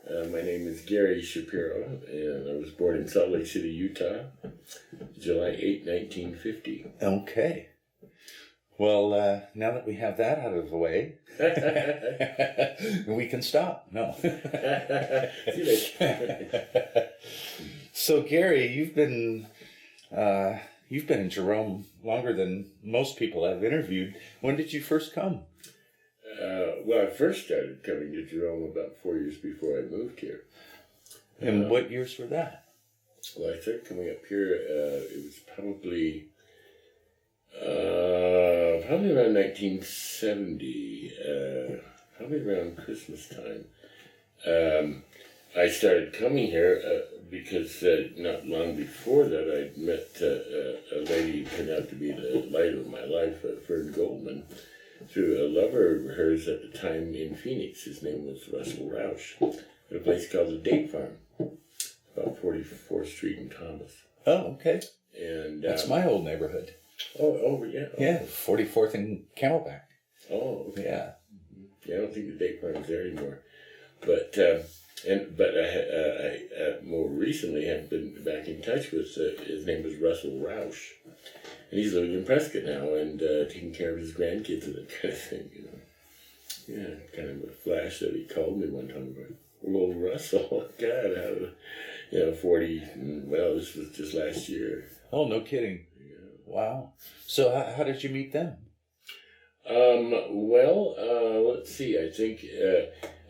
My name is Gary Shapiro, and I was born in Salt Lake City, Utah, July 8, 1950. Okay. Well, now that we have that out of the way, we can stop. No. So, Gary, you've been in Jerome longer than most people I've interviewed. When did you first come? Well, I first started coming to Jerome about 4 years before I moved here. And what years were that? Well, I started coming up here, it was probably around 1970, probably around Christmas time. I started coming here because not long before that I'd met a lady who turned out to be the light of my life, Fern Goldman, through a lover of hers at the time in Phoenix. His name was Russell Roush, at a place called the Date Farm, about 44th Street in Thomas. Oh, okay. And that's my old neighborhood. Oh, yeah. Yeah, 44th and Camelback. Oh, okay. Yeah. Yeah, I don't think the Date Farm is there anymore. But I more recently have been back in touch with, his name is Russell Roush. And he's living in Prescott now and taking care of his grandkids and that kind of thing, you know. Yeah, kind of a flash that he called me one time about, "Little Russell, God, how, 40, well, this was just last year." Oh, no kidding. Yeah. Wow. So how did you meet them? Let's see, I think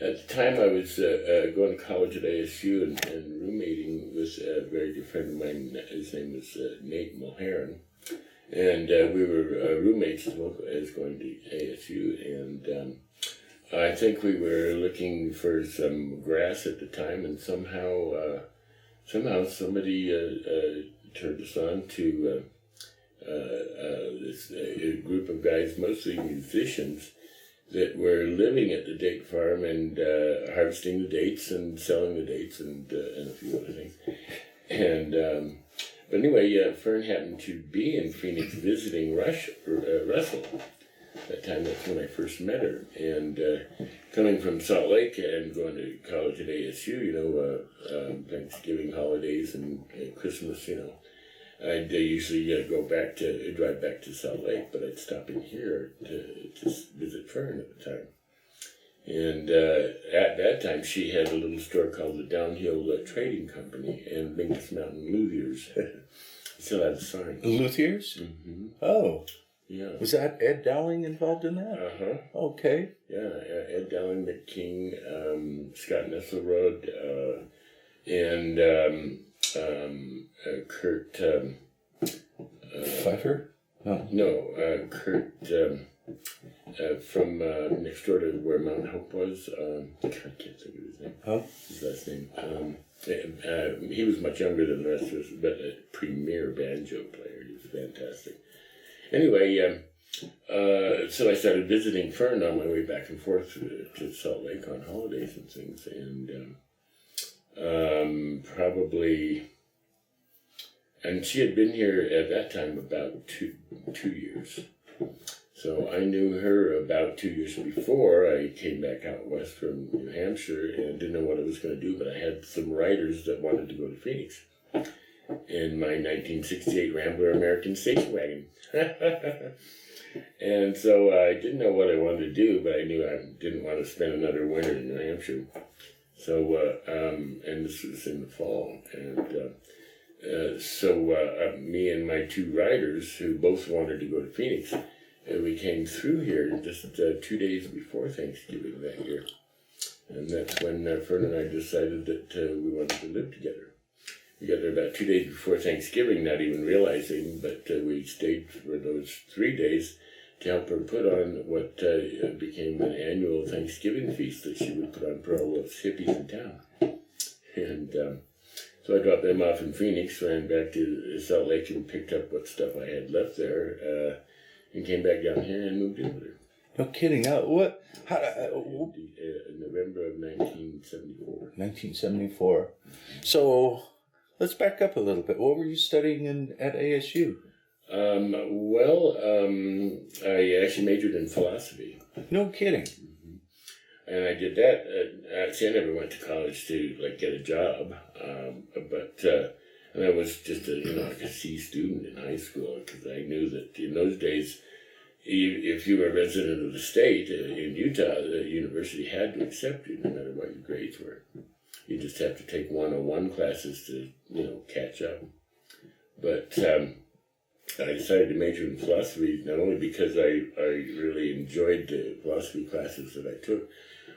at the time I was going to college at ASU and roommating with a very dear friend of mine. His name was Nate Mulheron. And we were roommates as going to ASU, and I think we were looking for some grass at the time, and somehow somebody turned us on to this group of guys, mostly musicians, that were living at the date farm and harvesting the dates and selling the dates and a few other things. And but anyway, Fern happened to be in Phoenix visiting Russell. That time, that's when I first met her. And coming from Salt Lake and going to college at ASU, Thanksgiving holidays and Christmas, I'd usually drive back to Salt Lake, but I'd stop in here to visit Fern at the time. And at that time, she had a little store called the Downhill Trading Company and Mingus Mountain Luthiers. Still had a sign. Luthiers? Mm-hmm. Oh. Yeah. Was that Ed Dowling involved in that? Uh-huh. Okay. Yeah, Ed Dowling, Mick King, Scott Nesselrode, and Kurt... Pfeiffer? Oh. No, Kurt... from next door to where Mount Hope was, I can't think of his name. Oh. His last name. He was much younger than the rest of us, but a premier banjo player. He was fantastic. Anyway, so I started visiting Fern on my way back and forth to Salt Lake on holidays and things, and and she had been here at that time about two years. So I knew her about 2 years before I came back out west from New Hampshire and didn't know what I was going to do, but I had some writers that wanted to go to Phoenix in my 1968 Rambler American station wagon. And so I didn't know what I wanted to do, but I knew I didn't want to spend another winter in New Hampshire. So, and this was in the fall, and so me and my two writers, who both wanted to go to Phoenix, we came through here just 2 days before Thanksgiving that year. And that's when Fern and I decided that we wanted to live together. We got there about 2 days before Thanksgiving, not even realizing, but we stayed for those 3 days to help her put on what became an annual Thanksgiving feast that she would put on for all those hippies in town. And so I dropped them off in Phoenix, ran back to Salt Lake and picked up what stuff I had left there, and came back down here and moved in with her. No kidding. What? How? In November of 1974. 1974. So let's back up a little bit. What were you studying at ASU? I actually majored in philosophy. No kidding. Mm-hmm. I and I did that. See, I never went to college to like get a job, and I was just like a C student in high school because I knew that in those days, if you were a resident of the state in Utah, the university had to accept you no matter what your grades were. You just have to take 101 classes to catch up. But I decided to major in philosophy not only because I really enjoyed the philosophy classes that I took,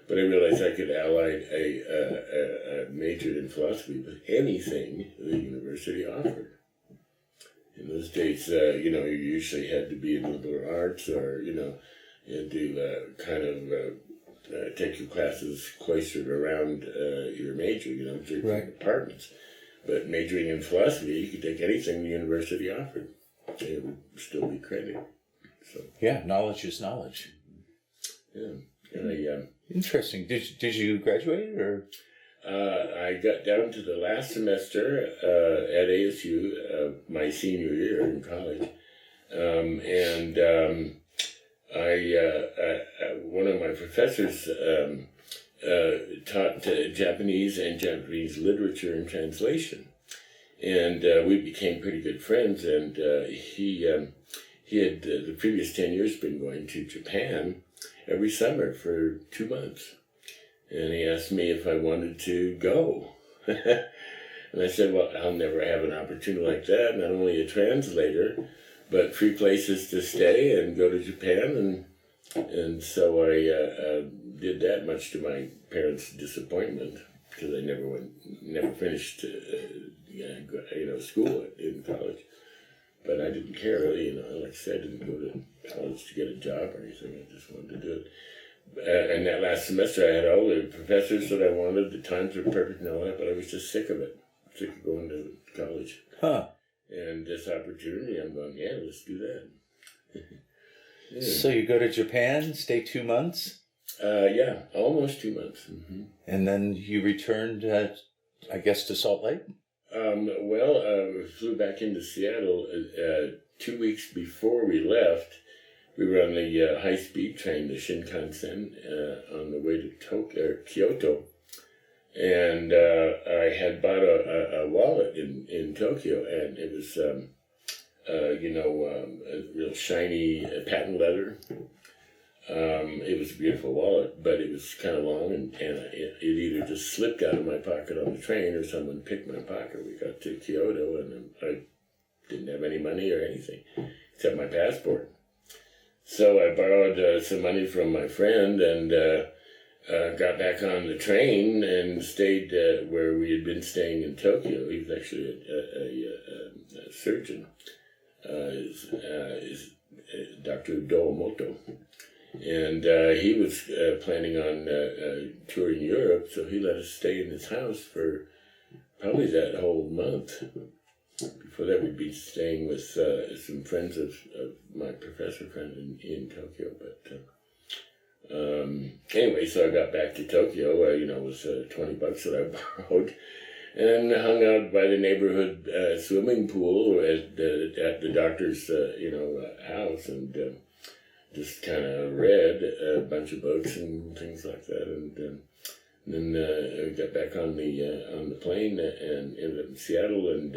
but I realized I could ally a major in philosophy with anything the university offered. In those days, you usually had to be in liberal arts, or you had to kind of take your classes cloistered around your major, different departments. But majoring in philosophy, you could take anything the university offered. It would still be credit. So yeah, knowledge is knowledge. Yeah, and interesting. Did you graduate or? I got down to the last semester at ASU, my senior year in college, and one of my professors taught Japanese and Japanese literature and translation, and we became pretty good friends. And he had the previous 10 years been going to Japan every summer for 2 months. And he asked me if I wanted to go. And I said, well, I'll never have an opportunity like that. Not only a translator, but free places to stay and go to Japan. And so I did that, much to my parents' disappointment, because I never finished school in college. But I didn't care really, like I said, I didn't go to college to get a job or anything. I just wanted to do it. And that last semester, I had all the professors that I wanted. The times were perfect and all that, but I was just sick of it. Sick of going to college. Huh. And this opportunity, I'm going, yeah, let's do that. Yeah. So you go to Japan, stay 2 months? Yeah, almost 2 months. Mm-hmm. And then you returned, I guess, to Salt Lake? We flew back into Seattle 2 weeks before we left. We were on the high-speed train, the Shinkansen, on the way to Kyoto. And I had bought a wallet in Tokyo, and it was, a real shiny patent leather. It was a beautiful wallet, but it was kind of long, and it either just slipped out of my pocket on the train or someone picked my pocket. We got to Kyoto, and I didn't have any money or anything except my passport. So I borrowed some money from my friend and got back on the train and stayed where we had been staying in Tokyo. He was actually a surgeon, Dr. Domoto. And he was planning on touring Europe, so he let us stay in his house for probably that whole month. Before that, we'd be staying with some friends of my professor friend in Tokyo. But anyway, so I got back to Tokyo, it was $20 that I borrowed, and hung out by the neighborhood swimming pool at the doctor's, house, and just kind of read a bunch of books and things like that, and then I got back on the plane and ended up in Seattle, and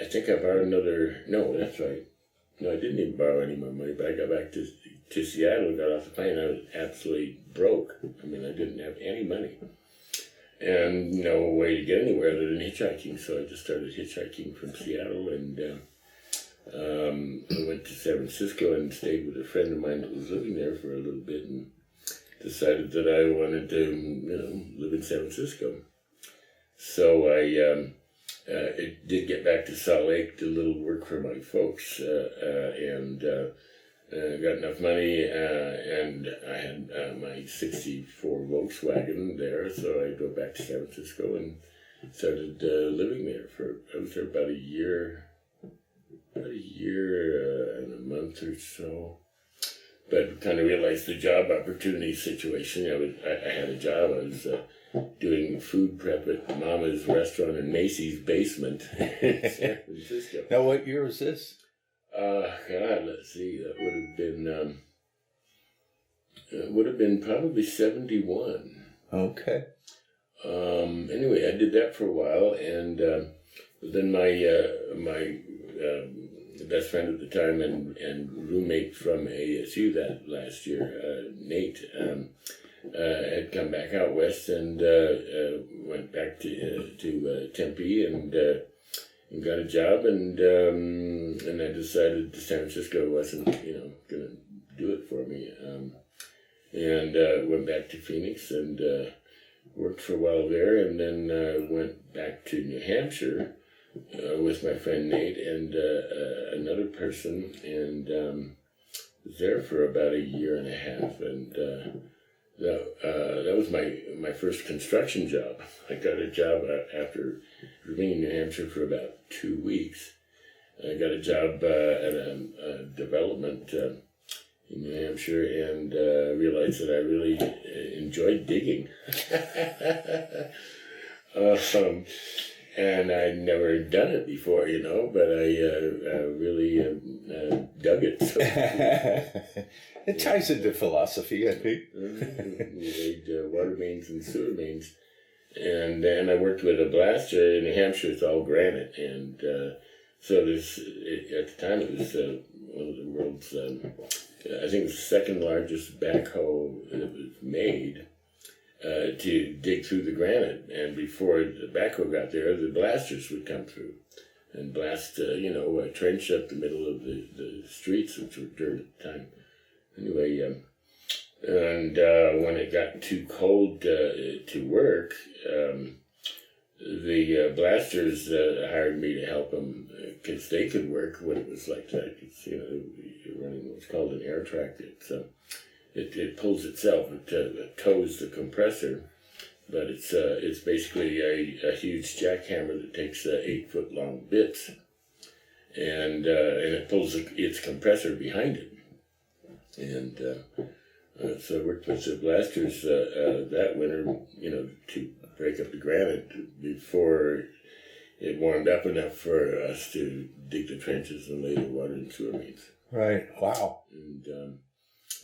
I think I borrowed another. No, that's right. No, I didn't even borrow any more money. But I got back to Seattle, got off the plane. I was absolutely broke. I mean, I didn't have any money, and no way to get anywhere other than hitchhiking. So I just started hitchhiking from Seattle, and I went to San Francisco and stayed with a friend of mine that was living there for a little bit, and decided that I wanted to, live in San Francisco. So I did get back to Salt Lake, did a little work for my folks, and got enough money, and I had my '64 Volkswagen there, so I drove back to San Francisco and started living there. I was there about a year and a month or so. But kind of realized the job opportunity situation. I had a job. I was doing food prep at Mama's restaurant in Macy's basement in San Francisco. Now, what year was this? God, let's see. That would have been It would have been probably 71. Okay. Anyway, I did that for a while, and then my best friend at the time and roommate from ASU that last year, Nate, had come back out west and went back to Tempe and got a job, and I decided San Francisco wasn't going to do it for me, and went back to Phoenix and worked for a while there, and then went back to New Hampshire with my friend Nate and another person, and was there for about a year and a half, and that was my first construction job. I got a job after living in New Hampshire for about 2 weeks. I got a job at a development in New Hampshire, and realized that I really enjoyed digging. And I'd never done it before, but I really dug it. So. It ties into philosophy, I think. We laid water mains and sewer mains. And I worked with a blaster. In New Hampshire, it's all granite. And so there's, at the time, it was one of the world's, I think it was the second largest backhoe that was made to dig through the granite. And before the backhoe got there, the blasters would come through and blast, a trench up the middle of the streets, which were dirt at the time. Anyway, and when it got too cold to work, the blasters hired me to help them because they could work what it was like that. You're running what's called an air track. It pulls itself. It tows the compressor, but it's basically a huge jackhammer that takes 8-foot-long bits, and it pulls its compressor behind it. And so I worked with the blasters that winter, to break up the granite before it warmed up enough for us to dig the trenches and lay the water and sewer mains. Right. Wow.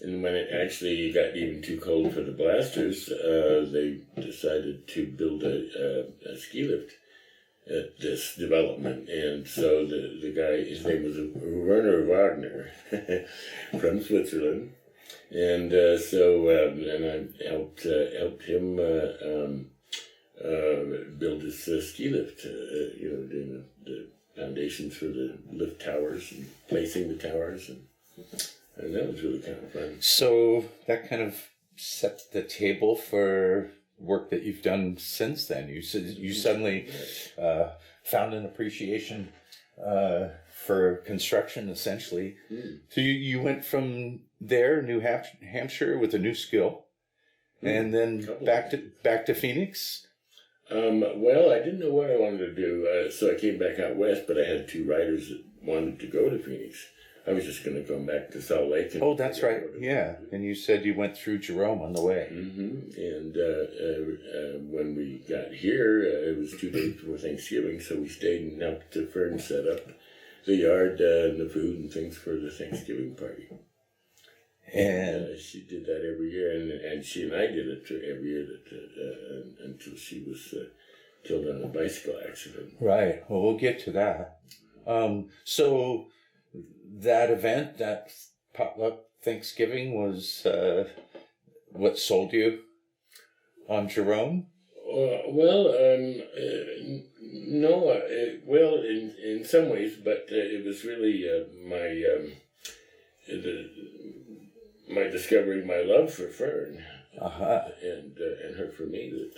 And when it actually got even too cold for the blasters, they decided to build a ski lift at this development. And so the guy, his name was Werner Wagner from Switzerland. And and I helped him build this ski lift, doing the foundations for the lift towers and placing the towers. And that was really kind of fun. So that kind of set the table for work that you've done since then. You suddenly found an appreciation for construction, essentially. So you went from there, New Hampshire, with a new skill, and then back to Phoenix. Well, I didn't know what I wanted to do, so I came back out west. But I had two writers that wanted to go to Phoenix. I was just going to come back to Salt Lake. Oh, that's right. Yeah, and you said you went through Jerome on the way. Mm-hmm. And when we got here, it was 2 days before Thanksgiving, so we stayed and helped Fern set up the yard and the food and things for the Thanksgiving party. And she did that every year, and she and I did it every year until she was killed in a bicycle accident. Right. Well, we'll get to that. So that event, that potluck Thanksgiving, was what sold you on Jerome? No. Well, in some ways, but it was really my discovering my love for Fern and her for me that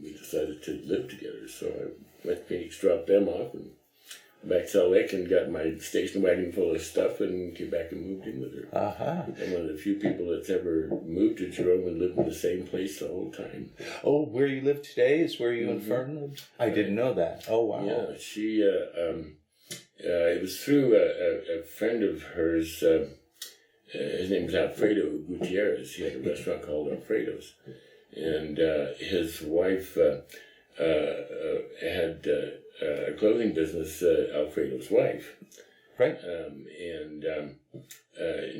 we decided to live together. So I went to Phoenix, dropped them off, and back to Salt Lake, and got my station wagon full of stuff and came back and moved in with her. I'm one of the few people that's ever moved to Jerome and lived in the same place the whole time. Oh, where you live today is where you and Fern lived? I didn't know that. Oh, wow. Yeah, she, it was through a friend of hers. His name was Alfredo Gutierrez. He had a restaurant called Alfredo's. And his wife had a clothing business, Alfredo's wife. Right. And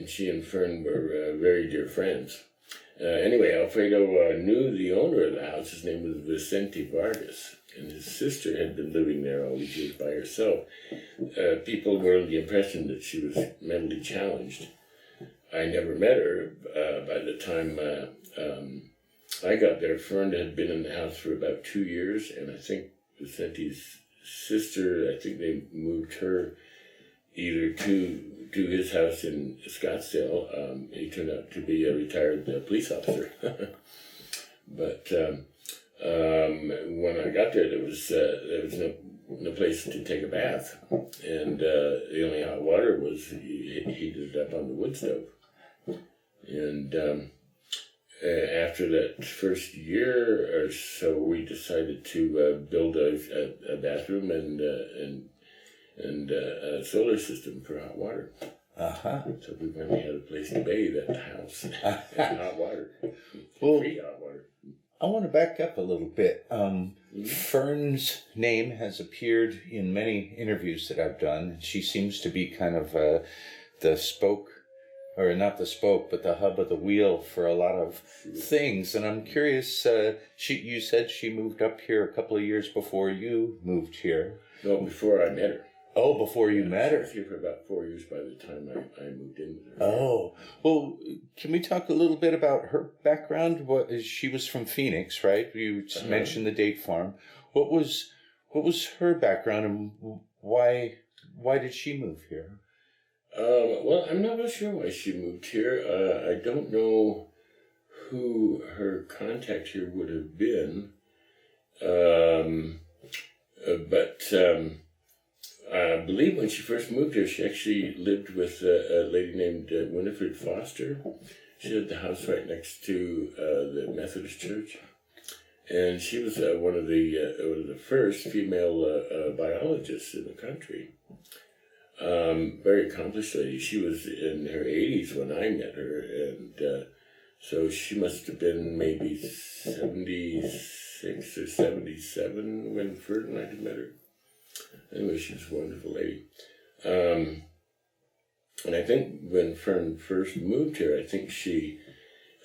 she and Fern were very dear friends. Anyway, Alfredo knew the owner of the house. His name was Vicente Vargas, and his sister had been living there all these years by herself. People were under the impression that she was mentally challenged. I never met her. By the time I got there, Fern had been in the house for about 2 years, and I think Vicente's sister, I think they moved her either to his house in Scottsdale. He turned out to be a retired police officer. But when I got there was no place to take a bath, and the only hot water was heated up on the wood stove. And after that first year or so, we decided to build a bathroom and a solar system for hot water. So we finally had a place to bathe at the house and hot water, free hot water. I want to back up a little bit. Fern's name has appeared in many interviews that I've done. She seems to be kind of the spoke, or not the spoke, but the hub of the wheel for a lot of things. And I'm curious, you said she moved up here a couple of years before you moved here. No, before I met her. Oh, before you met her. I was here for about 4 years by the time I moved in with her. Oh, well, can we talk a little bit about her background? She was from Phoenix, right? You mentioned the date farm. What was her background, and why did she move here? Well, I'm not really sure why she moved here. I don't know who her contact here would have been, but I believe when she first moved here, she actually lived with a lady named Winifred Foster. She had the house right next to the Methodist Church, and she was one of the first female biologists in the country. Very accomplished lady. She was in her 80s when I met her, and so she must have been maybe 76 or 77 when Ferd and I had met her. Anyway, she was a wonderful lady. And I think when Fern first moved here, I think she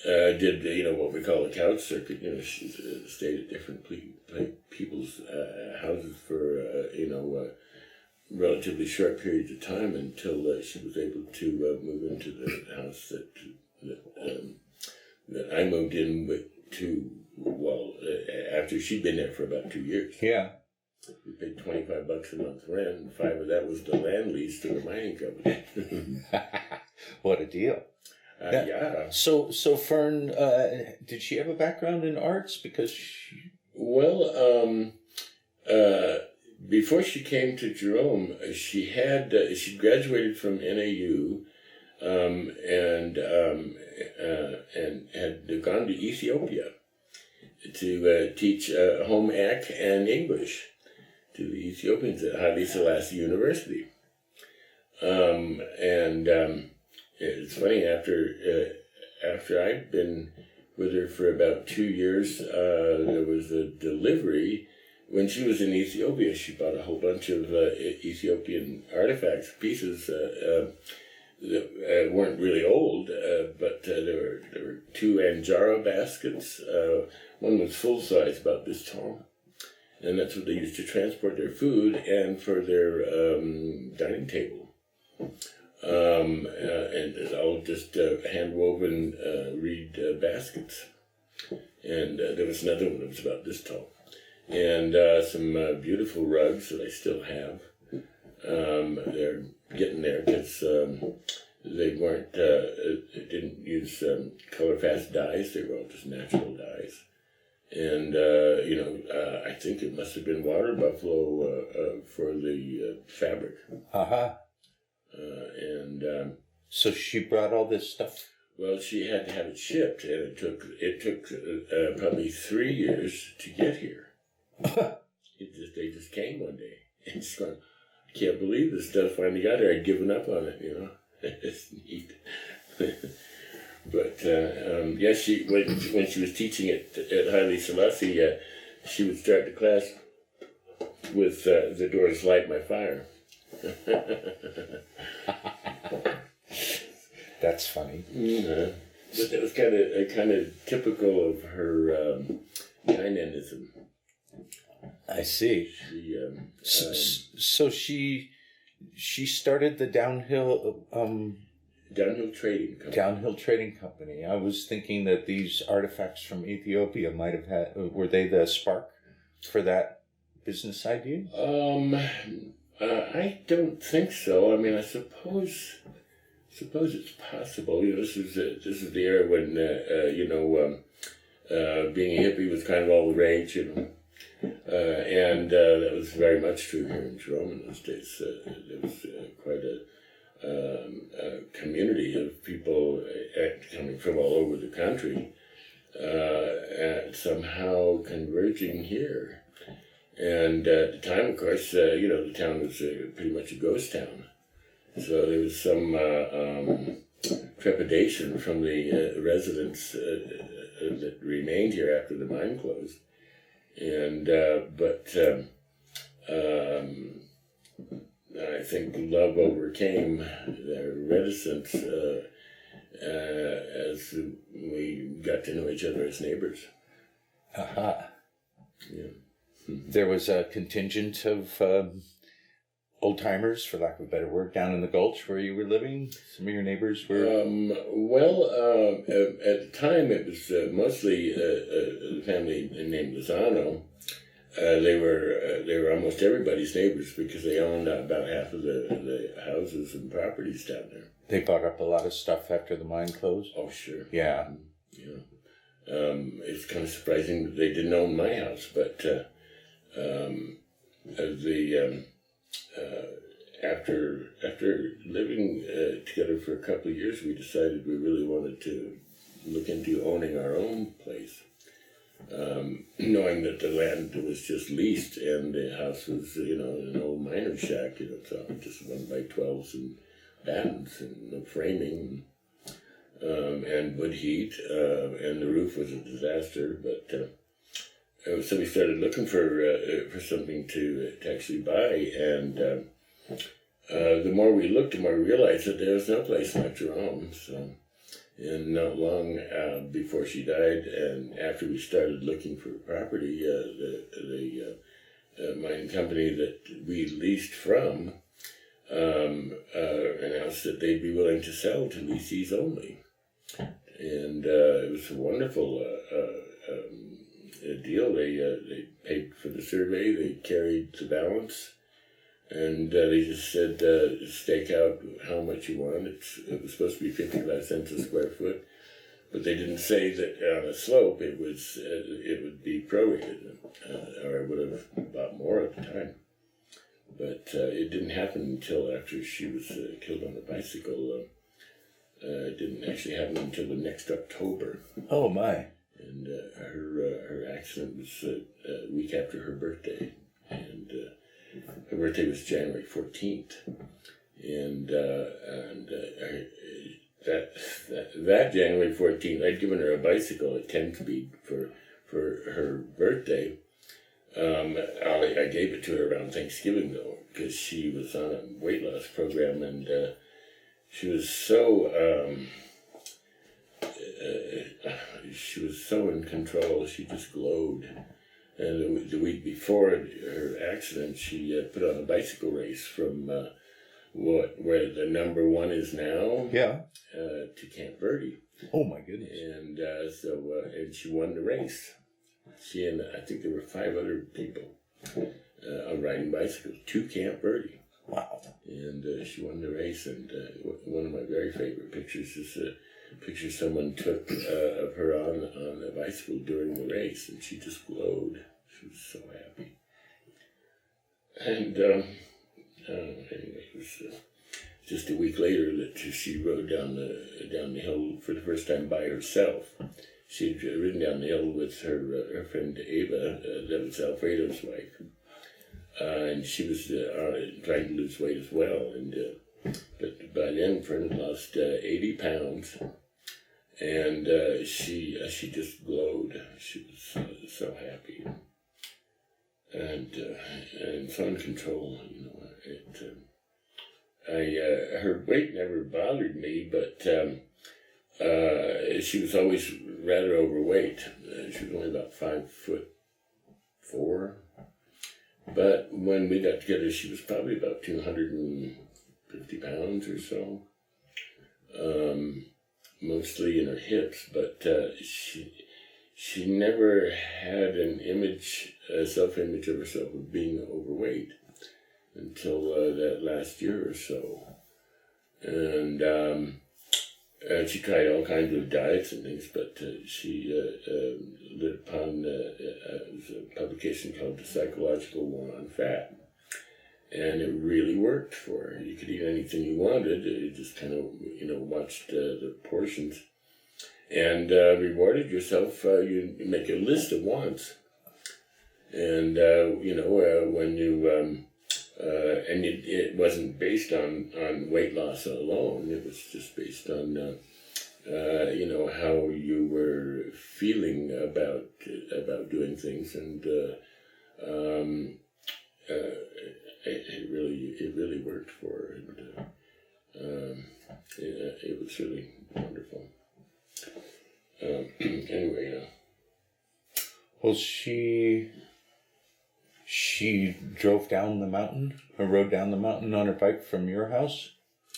did, what we call a couch circuit. She stayed at different people's houses for, relatively short periods of time until she was able to move into the house that I moved in after she'd been there for about 2 years. Yeah. We paid $25 a month rent, and 5 of that was the land lease to the mining company. What a deal! Yeah. So Fern, did she have a background in arts? Because before she came to Jerome, she graduated from NAU, and had gone to Ethiopia to teach home ec and English to the Ethiopians at Haile Selassie University. It's funny, after I'd been with her for about 2 years, there was a delivery. When she was in Ethiopia, she bought a whole bunch of Ethiopian artifacts, pieces that weren't really old, but there were 2 Anjara baskets. One was full size, about this tall. And that's what they used to transport their food and for their dining table. And it's all just hand-woven reed baskets. And there was another one that was about this tall. And some beautiful rugs that I still have. They're getting there because they didn't use color-fast dyes. They were all just natural dyes. And, I think it must have been water buffalo for the fabric. So she brought all this stuff? Well, she had to have it shipped, and it took probably 3 years to get here. They just came one day, and she's going, I can't believe this stuff finally got here. I'd given up on it, It's neat. But when she was teaching at Haile Selassie, she would start the class with "The Doors Light My Fire," That's funny. Mm-hmm. But that was kind of typical of her dynamism. I see. So she started the downhill trading company. I was thinking that these artifacts from Ethiopia might have had. Were they the spark for that business idea? I don't think so. I mean, I suppose it's possible. This is the era when being a hippie was kind of all the rage. And that was very much true here in Jerome in those days. There was quite a community of people coming from all over the country, somehow converging here. And at the time, of course, the town was pretty much a ghost town. So there was some trepidation from the residents that remained here after the mine closed. And I think love overcame their reticence as we got to know each other as neighbors. Aha. Yeah. There was a contingent of old timers, for lack of a better word, down in the Gulch where you were living. Some of your neighbors were. At the time, it was mostly the family named Lozano. They were almost everybody's neighbors because they owned about half of the houses and properties down there. They bought up a lot of stuff after the mine closed? Oh, sure. Yeah. Yeah. It's kind of surprising that they didn't own my house, but after living together for a couple of years, we decided we really wanted to look into owning our own place. Knowing that the land was just leased and the house was, an old miner's shack, so just 1x12s and battens and no framing, and wood heat, and the roof was a disaster. But so we started looking for something to actually buy, and the more we looked, the more we realized that there was no place like Jerome. So. And not long before she died, and after we started looking for property, the mining company that we leased from announced that they'd be willing to sell to leasees only. And it was a wonderful deal. They paid for the survey, they carried the balance. And they just said, stake out how much you want. It was supposed to be 55 cents a square foot, but they didn't say that on a slope it would be prorated, or I would have bought more at the time. But it didn't happen until after she was killed on a bicycle. It didn't actually happen until the next October. Oh my! And her accident was a week after her birthday, and. Her birthday was January 14th, and that January 14th, I'd given her a bicycle at 10 speed for her birthday. I gave it to her around Thanksgiving though, because she was on a weight loss program, and she was so in control. She just glowed. And the week before her accident, she put on a bicycle race from where the number one is now, to Camp Verde. Oh my goodness! And and she won the race. She and I think there were 5 other people riding bicycles to Camp Verde. Wow! And she won the race. And one of my very favorite pictures is a picture someone took of her on a bicycle during the race, and she just glowed. She was so happy. And anyway, it was just a week later that she rode down the hill for the first time by herself. She'd ridden down the hill with her friend Ava, that was Alfredo's wife, and she was trying to lose weight as well. And but by then, friend had lost 80 pounds. And she just glowed. She was so happy, and so in control. her weight never bothered me, but she was always rather overweight. She was only about 5'4". But when we got together, she was probably about 250 pounds or so. Mostly in her hips, but she never had an image, a self-image of herself of being overweight until that last year or so. And she tried all kinds of diets and things, but she lit upon a publication called The Psychological War on Fat. And it really worked for her. You could eat anything you wanted. You just kind of, watched the portions. And rewarded yourself. You make a list of wants. And, when you... and it wasn't based on weight loss alone. It was just based on, how you were feeling about doing things. And it really worked for her. And it was really wonderful. Anyway, Well, she drove down the mountain, or rode down the mountain on her bike from your house?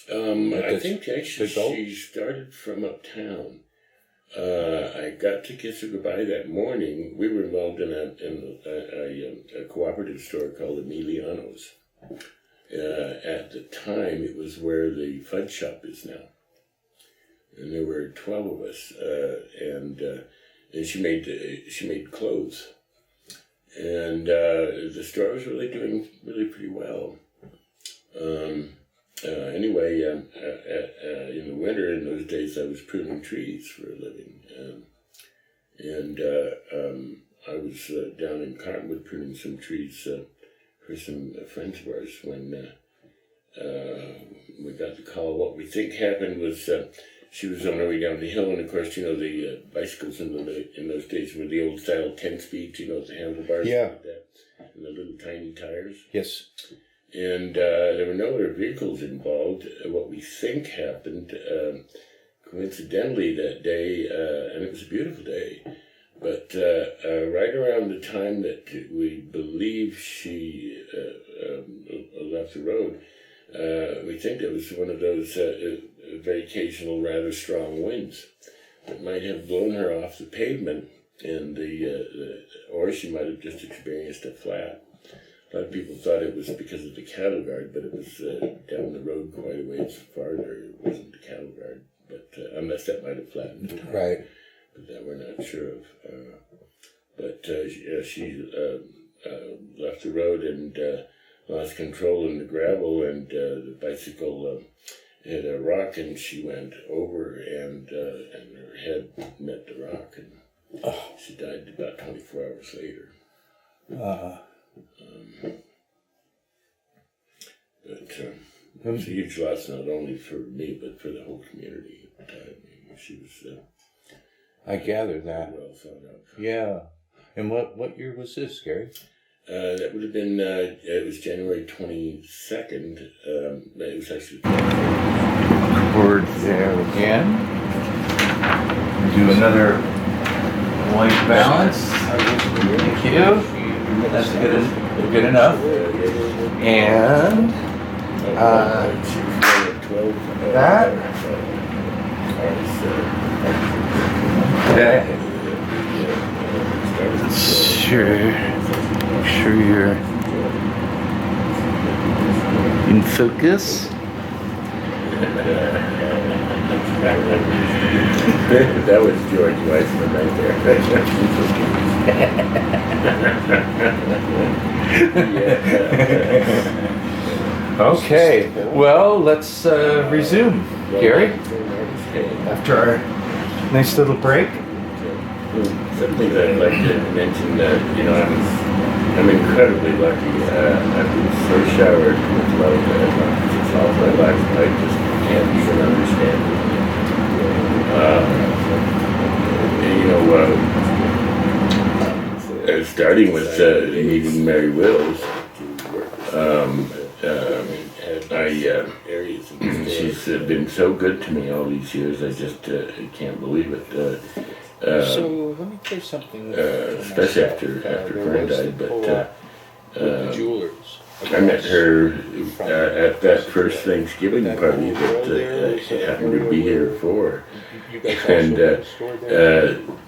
I think actually she started from uptown. I got to kiss her goodbye that morning. We were involved in a cooperative store called Emiliano's. At the time, it was where the fudge shop is now. And there were 12 of us, and she made clothes. And the store was really doing pretty well. Anyway, in the winter, in those days, I was pruning trees for a living. I was down in Cottonwood pruning some trees for some friends of ours when we got the call. What we think happened was she was on her way down the hill, and of course, the bicycles in those days were the old style 10-speed, with the handlebars like that, and the little tiny tires. Yes. And there were no other vehicles involved. What we think happened, coincidentally that day, and it was a beautiful day, but right around the time that we believe she left the road, we think it was one of those very occasional, rather strong winds that might have blown her off the pavement, and or she might have just experienced a flat. A lot of people thought it was because of the cattle guard, but it was down the road quite a ways farther. It wasn't the cattle guard, but unless that might have flattened it. Right. But that we're not sure of. She left the road and lost control in the gravel, and the bicycle hit a rock, and she went over, and her head met the rock, and she died about 24 hours later. It was a huge loss, not only for me, but for the whole community at the time. She was I gather that. well thought out. Yeah. And what year was this, Gary? That would have been, it was January 22nd. It was actually... Record there again. Do another white balance. Thank you. That's good enough. And that. Okay. Make sure you're in focus. That was George Weissman right there. Okay, well, let's resume, Gary, after our nice little break. Something that I'd like to mention that, I'm incredibly lucky. I've been so showered with love since all my life. I just can't even understand it. Starting with meeting Mary Wills, I been so good to me all these years. I just can't believe it. So let me tell you something. Especially after Fern died, but the jewelers. I met her at that first Thanksgiving party that I happened to be here for, and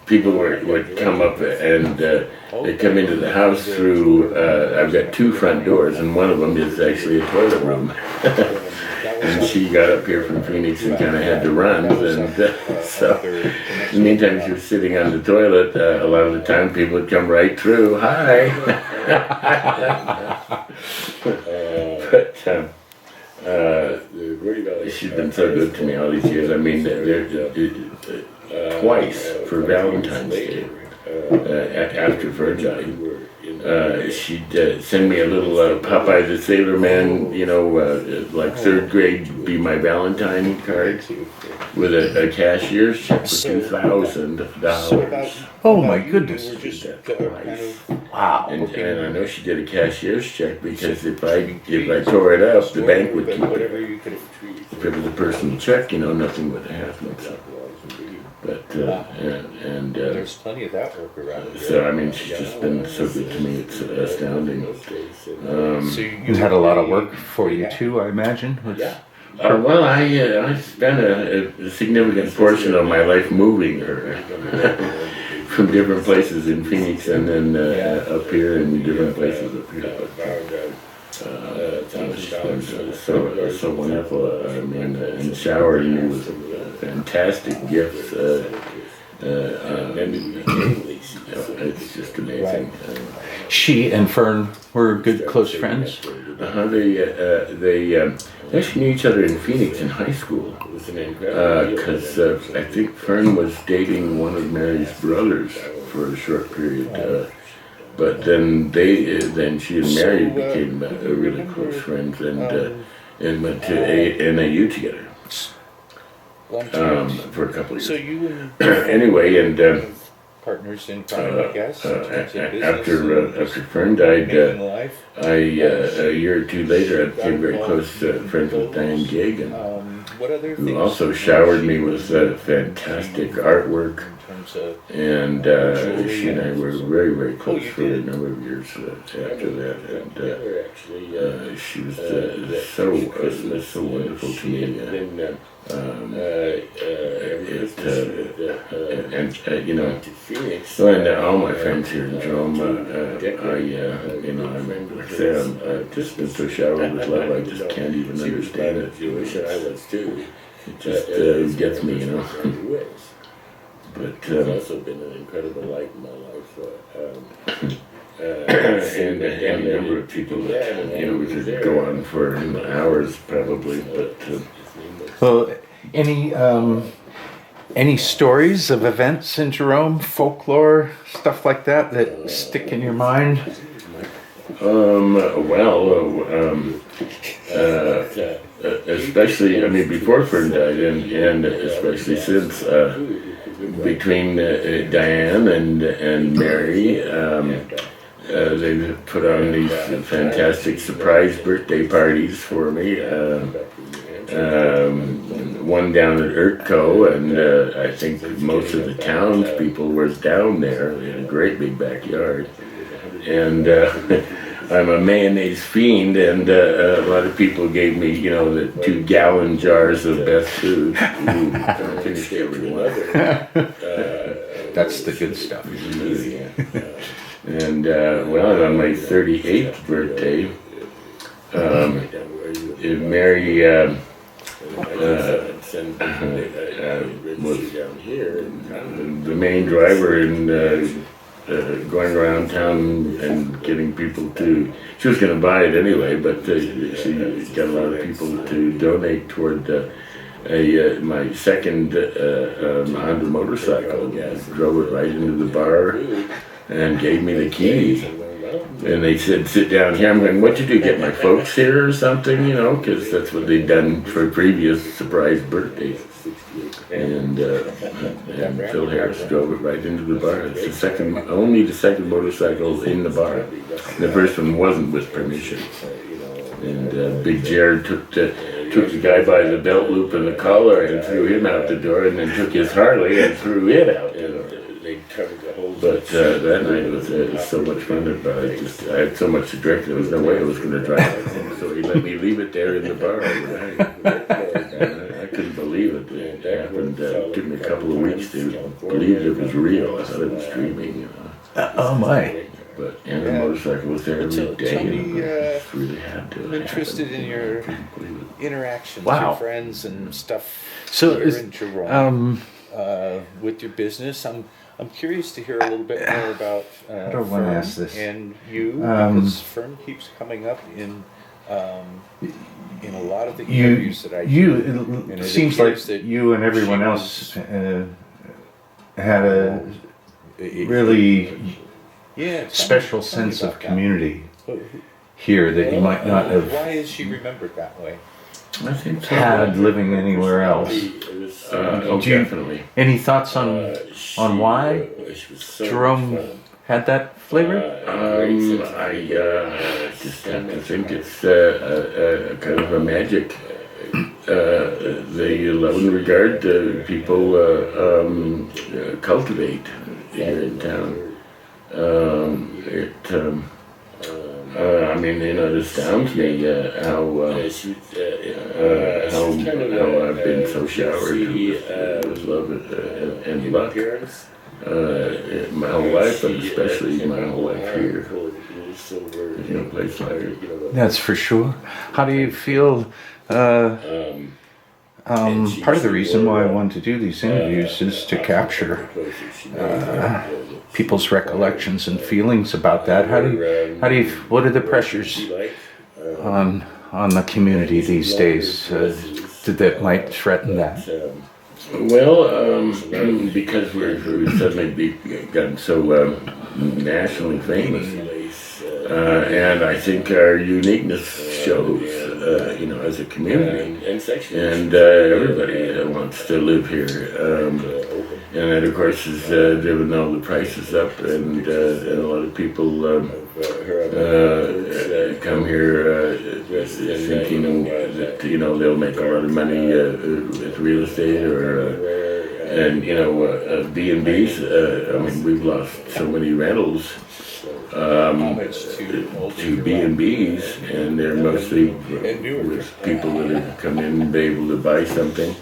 people would come up and they come into the house through. I've got 2 front doors, and one of them is actually a toilet room. And she got up here from Phoenix and kind of had to run, and so in the meantime she was sitting on the toilet. A lot of the time people would come right through. Hi. But she's been so good to me all these years. I mean, twice for Valentine's Day after Fern died. She'd send me a little Popeye the Sailor Man, like 3rd grade, be my Valentine card with a cashier's check for $2,000. Oh my goodness! Wow. And I know she did a cashier's check because if I tore it up, the bank would keep it. If it was a personal check, nothing would have happened. But there's plenty of that work around here. So I mean, she's just been so good to me. It's astounding. So you had a lot of work for you too, I imagine. Well, I spent a significant portion of my life moving her from different places in Phoenix and then up here in different places up here. She's been so wonderful. I mean, and showering me with fantastic gifts. It's just amazing. She and Fern were good, close friends. They actually knew each other in Phoenix in high school. Because I think Fern was dating one of Mary's brothers for a short period. But then she and Mary became really close friends and went to NAU together for a couple of years. Anyway, and partners in crime, I guess. After Fern died, a year or 2 later, I became very close friends with Diane Gagan, who also showered me with fantastic artwork. And she and I were very, very close for a number of years after that. And she was so wonderful to me. And all my friends here in Jerome, I've just been so showered with love. I just can't even understand it. It just gets me, But also been an incredible light in my life. And a number of people that we could go on for hours probably. But well, any stories of events in Jerome, folklore, stuff like that stick in your mind? Especially, before Fern died, and especially since. Between Diane and Mary, they put on these fantastic surprise birthday parties for me. One down at Urtco, and I think most of the townspeople was down there. They had a great big backyard. And I'm a mayonnaise fiend, and a lot of people gave me, the 2-gallon jars of best food. I finished every one. That's the good stuff. And on my 38th birthday, Mary was the main driver in going around town and getting people to. She was going to buy it anyway, but she got a lot of people to donate toward my second Honda motorcycle. Drove it right into the bar and gave me the keys. And they said, "Sit down here." I'm going, "What'd you do? Get my folks here or something?" Because that's what they'd done for previous surprise birthdays. And Phil Harris drove it right into the bar. It's only the second motorcycle in the bar. The first one wasn't with permission. And Big Jared took took the guy by the belt loop and the collar and threw him out the door, and then took his Harley and threw it out. But that night was so much fun. I had so much to drink, there was no way I was going to drive it. So he let me leave it there in the bar. I couldn't believe it. It happened. It took me a couple of weeks to believe it was real. I thought it was dreaming. Oh my. But the motorcycle was there every day. Tell me, really had to. I'm interested in your interactions, Wow. your friends and stuff. So here is- in Jerome, with your business, I'm curious to hear a little bit more about How do I wanna Fern ask this? and you, because Fern keeps coming up in a lot of the interviews that I do. It it seems like appears that you and everyone she else had a It- really yeah, tell special me- tell me sense of about that. community here that you might not have Why is she remembered that way? I think so. had living anywhere else. Oh, Do you- definitely. Any thoughts on why Jerome had that flavor? I just have to think it's kind of a magic. The love and regard people cultivate here in town. I mean, it astounds me how I've been so showered with love and luck. My whole life, but especially my whole life here. There's no place like it. That's for sure. How do you feel? Part of the reason why I wanted to do these interviews is to capture people's recollections and feelings about that. What are the pressures on the community these days that might threaten that? Well, because we've suddenly gotten so nationally famous, and I think our uniqueness shows, as a community, and everybody wants to live here. And that, of course, has driven all the prices up, and a lot of people come here thinking that they'll make a lot of money with real estate and B&Bs. I mean, we've lost so many rentals to B&Bs, and they're mostly with people that have come in and be able to buy something.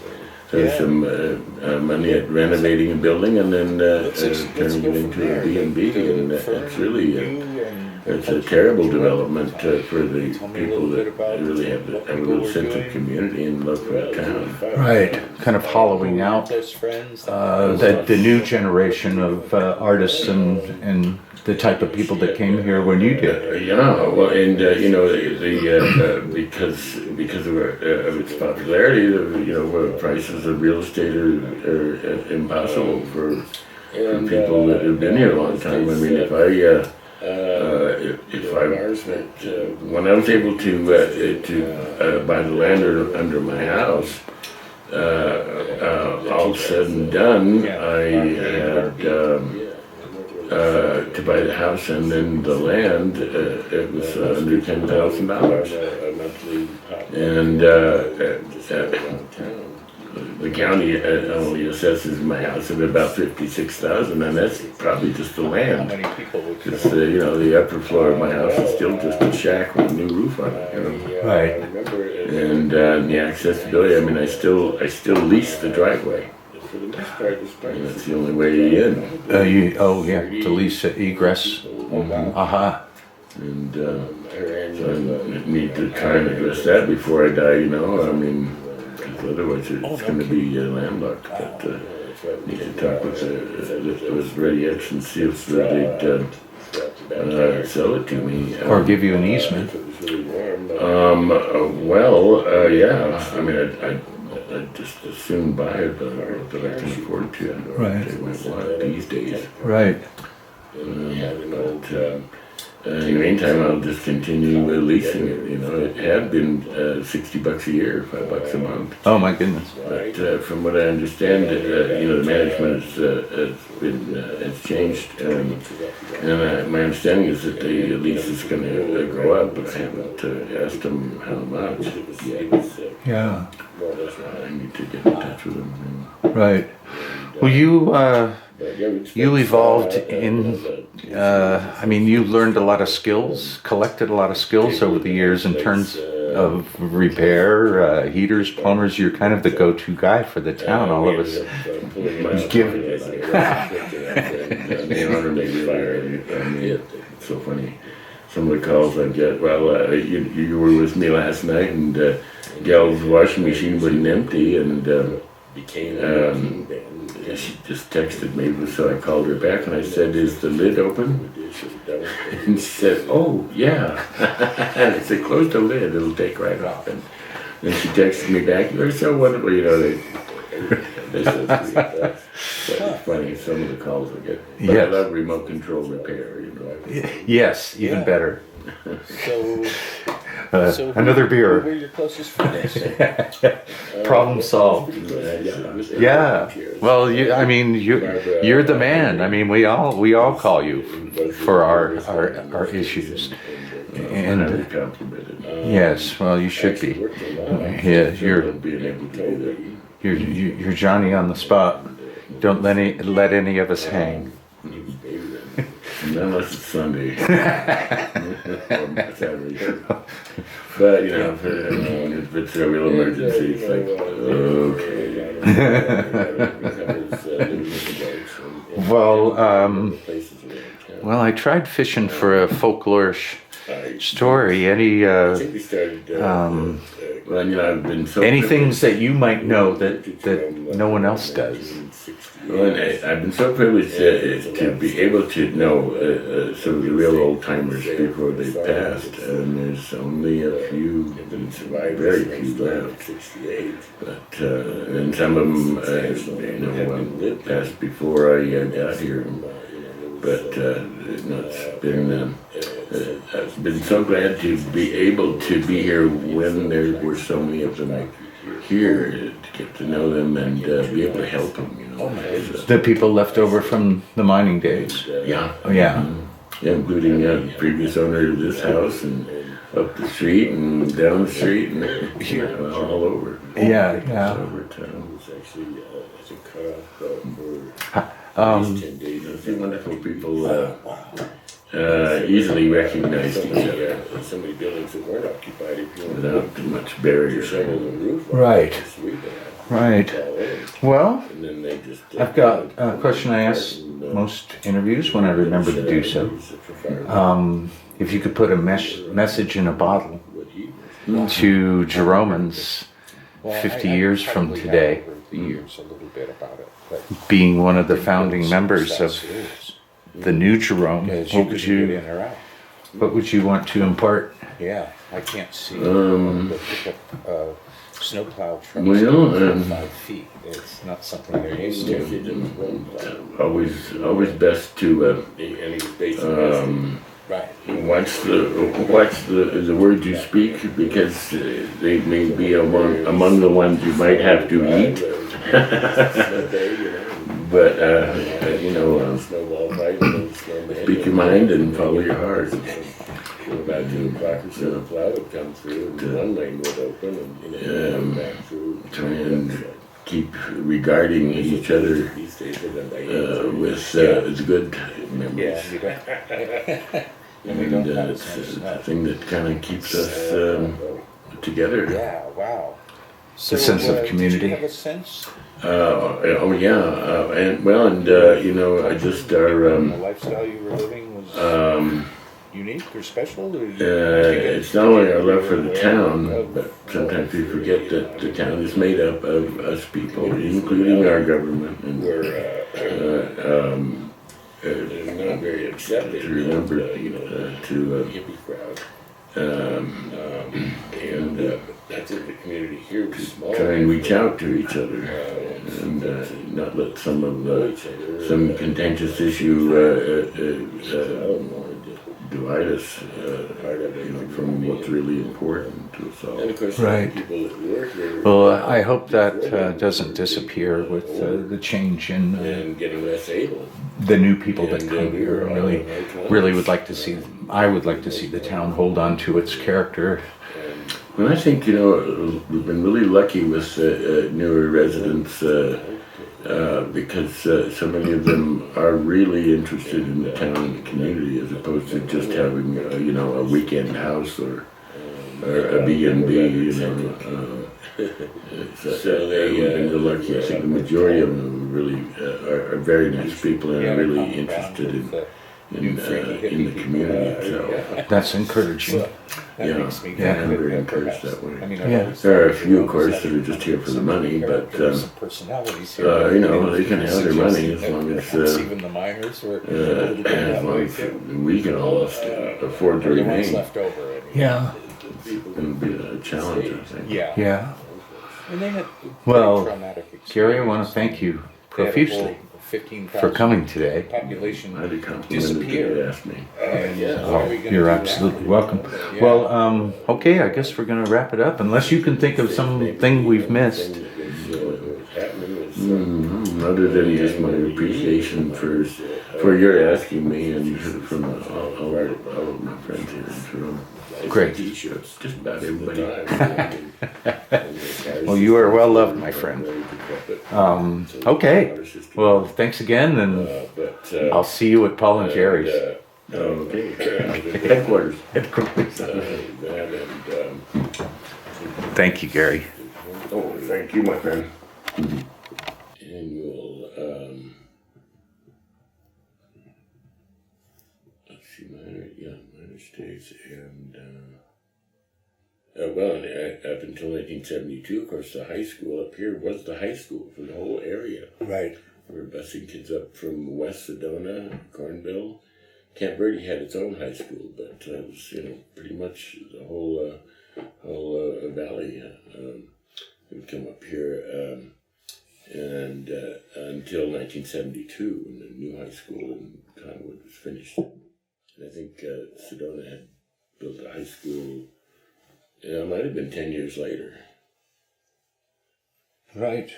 So some money at renovating a building and then turning it into a B&B, and it's really it's a terrible development for the people that really have a little sense of community and love for the town. Right, kind of hollowing out the new generation of artists and the type of people that came here when you did. Yeah, well, and because of its popularity, prices of real estate are impossible for people that have been here a long time. I mean, when I was able to buy the land under my house, all said and done, I had. To buy the house and then the land, it was under $10,000, and the county only assesses my house at about $56,000, and that's probably just the land. Because the upper floor of my house is still just a shack with a new roof on it. Right. And the accessibility. I mean, I still lease the driveway. And that's the only way in. To lease egress. Aha. And so I need to try and address that before I die, I mean, because otherwise it's going to be landlocked. But I need to talk with Ready X and see if they'd sell it to me. Or give you an easement. Yeah. I mean, I'd just as soon buy it, but I can afford to. Right. They might want it these days. Right. In the meantime, I'll just continue leasing it. It had been $60 a year, $5 a month. Oh my goodness. But from what I understand, the management has changed, and my understanding is that the lease is going to go up, but I haven't asked them how much yet. Yeah. I need to get in touch with him. Right. Well, you evolved in. I mean, you learned a lot of skills, collected a lot of skills over the years in terms of repair, heaters, plumbers. You're kind of the go-to guy for the town. All of us give. It's so funny. Some of the calls I get. Well, you were with me last night, and Gal's washing machine wasn't empty, and she just texted me, so I called her back and I said, "Is the lid open?" And she said, "Oh, yeah." And I said, "Close the lid, it'll take right off." And then she texted me back, "You're so wonderful," you know. They said, that's funny, some of the calls I get. But I love remote control repair, you know. Yes, even better. So another beer. Who were your closest friends? Problem solved. Yeah. Well, you're the man. I mean, we all call you for our issues. And yes, well, you should be. Yeah, you're Johnny on the spot. Don't let any of us hang. Unless it's Sunday. Saturday. But, you know, if it's a real emergency, it's like, okay. Well, I tried fishing for a folklorish story. Any well, you know, I've been so any things that you might know that no one else does? Well, I've been so privileged to be able to know some of the real old timers before they passed, and there's only a few, very few left. But and some of them, passed before I got here. But I've been so glad to be able to be here when there were so many of them here, to get to know them and be able to help them, you know. The people left over from the mining days. Yeah. Oh, yeah. Yeah, including the previous owner of this house and up the street and down the street and all over. Yeah. Over town. Wonderful people easily recognized each other. So many buildings that weren't occupied without too much barrier. Right. Well, I've got a question I ask most interviews when I remember to do so. If you could put a message in a bottle to Jeromans 50 years from today, being one of the founding members of the new Jerome, what would you want to impart? Yeah, I can't see. Snowplow trucks 5 feet. It's not something they're used to. Always best to watch the words you speak, because they may be among the ones you might have to eat. But speak your mind and follow your heart. About 2 o'clock or so, the plow would come through, and one lane would open, and back through. Try and keep regarding each other with good memories. And it's a thing that kind of keeps us together. Yeah, wow. The sense of community. Did you have a sense? I just our the lifestyle you were living was unique or special? Or it's not only our love for the town, but sometimes we forget that the town is made up of us people, including our government, and not very accepted. To remember, to hippie crowd. I think the community here was small. Try and reach out to each other, and not let some contentious issue divide us from what's really important to us all. And of course, right. People that work here. Well, I hope that doesn't disappear with the change in and getting less able. The new people that come here. Really would like to see. I would like to see the town hold on to its character Well, I think, we've been really lucky with newer residents because so many of them are really interested in the town and the community as opposed to just having, a weekend house or a B&B, so they've been real lucky. I think the majority of them really are very nice people and are really interested in the community. So That's encouraging. I'm very encouraged that way. There are a few, of course, that are just here for the money, but they can have their money as long as we can all afford to remain. Yeah. It's going to be a challenge, I think. Yeah. Well, Gary, I want to thank you profusely for coming today. Highly complimented that you asked me. You're absolutely welcome. Well, okay, I guess we're going to wrap it up, unless you can think of something we've missed. Other than just my appreciation for your asking me and from all of my friends here in Jerome. Great. Just about everybody. Well, you are well loved, my friend. Okay. Well, thanks again, and I'll see you at Paul and Jerry's. Okay. Headquarters. Thank you, Gary. Oh, thank you, my friend. Annual, let's see, minor states, and up until 1972, of course, the high school up here was the high school for the whole area. Right. We were busing kids up from West Sedona, Cornville. Camp Verde had its own high school, but it was, pretty much the whole valley would come up here. And until 1972, when the new high school in Conwood was finished. And I think Sedona had built a high school, it might have been 10 years later. Right.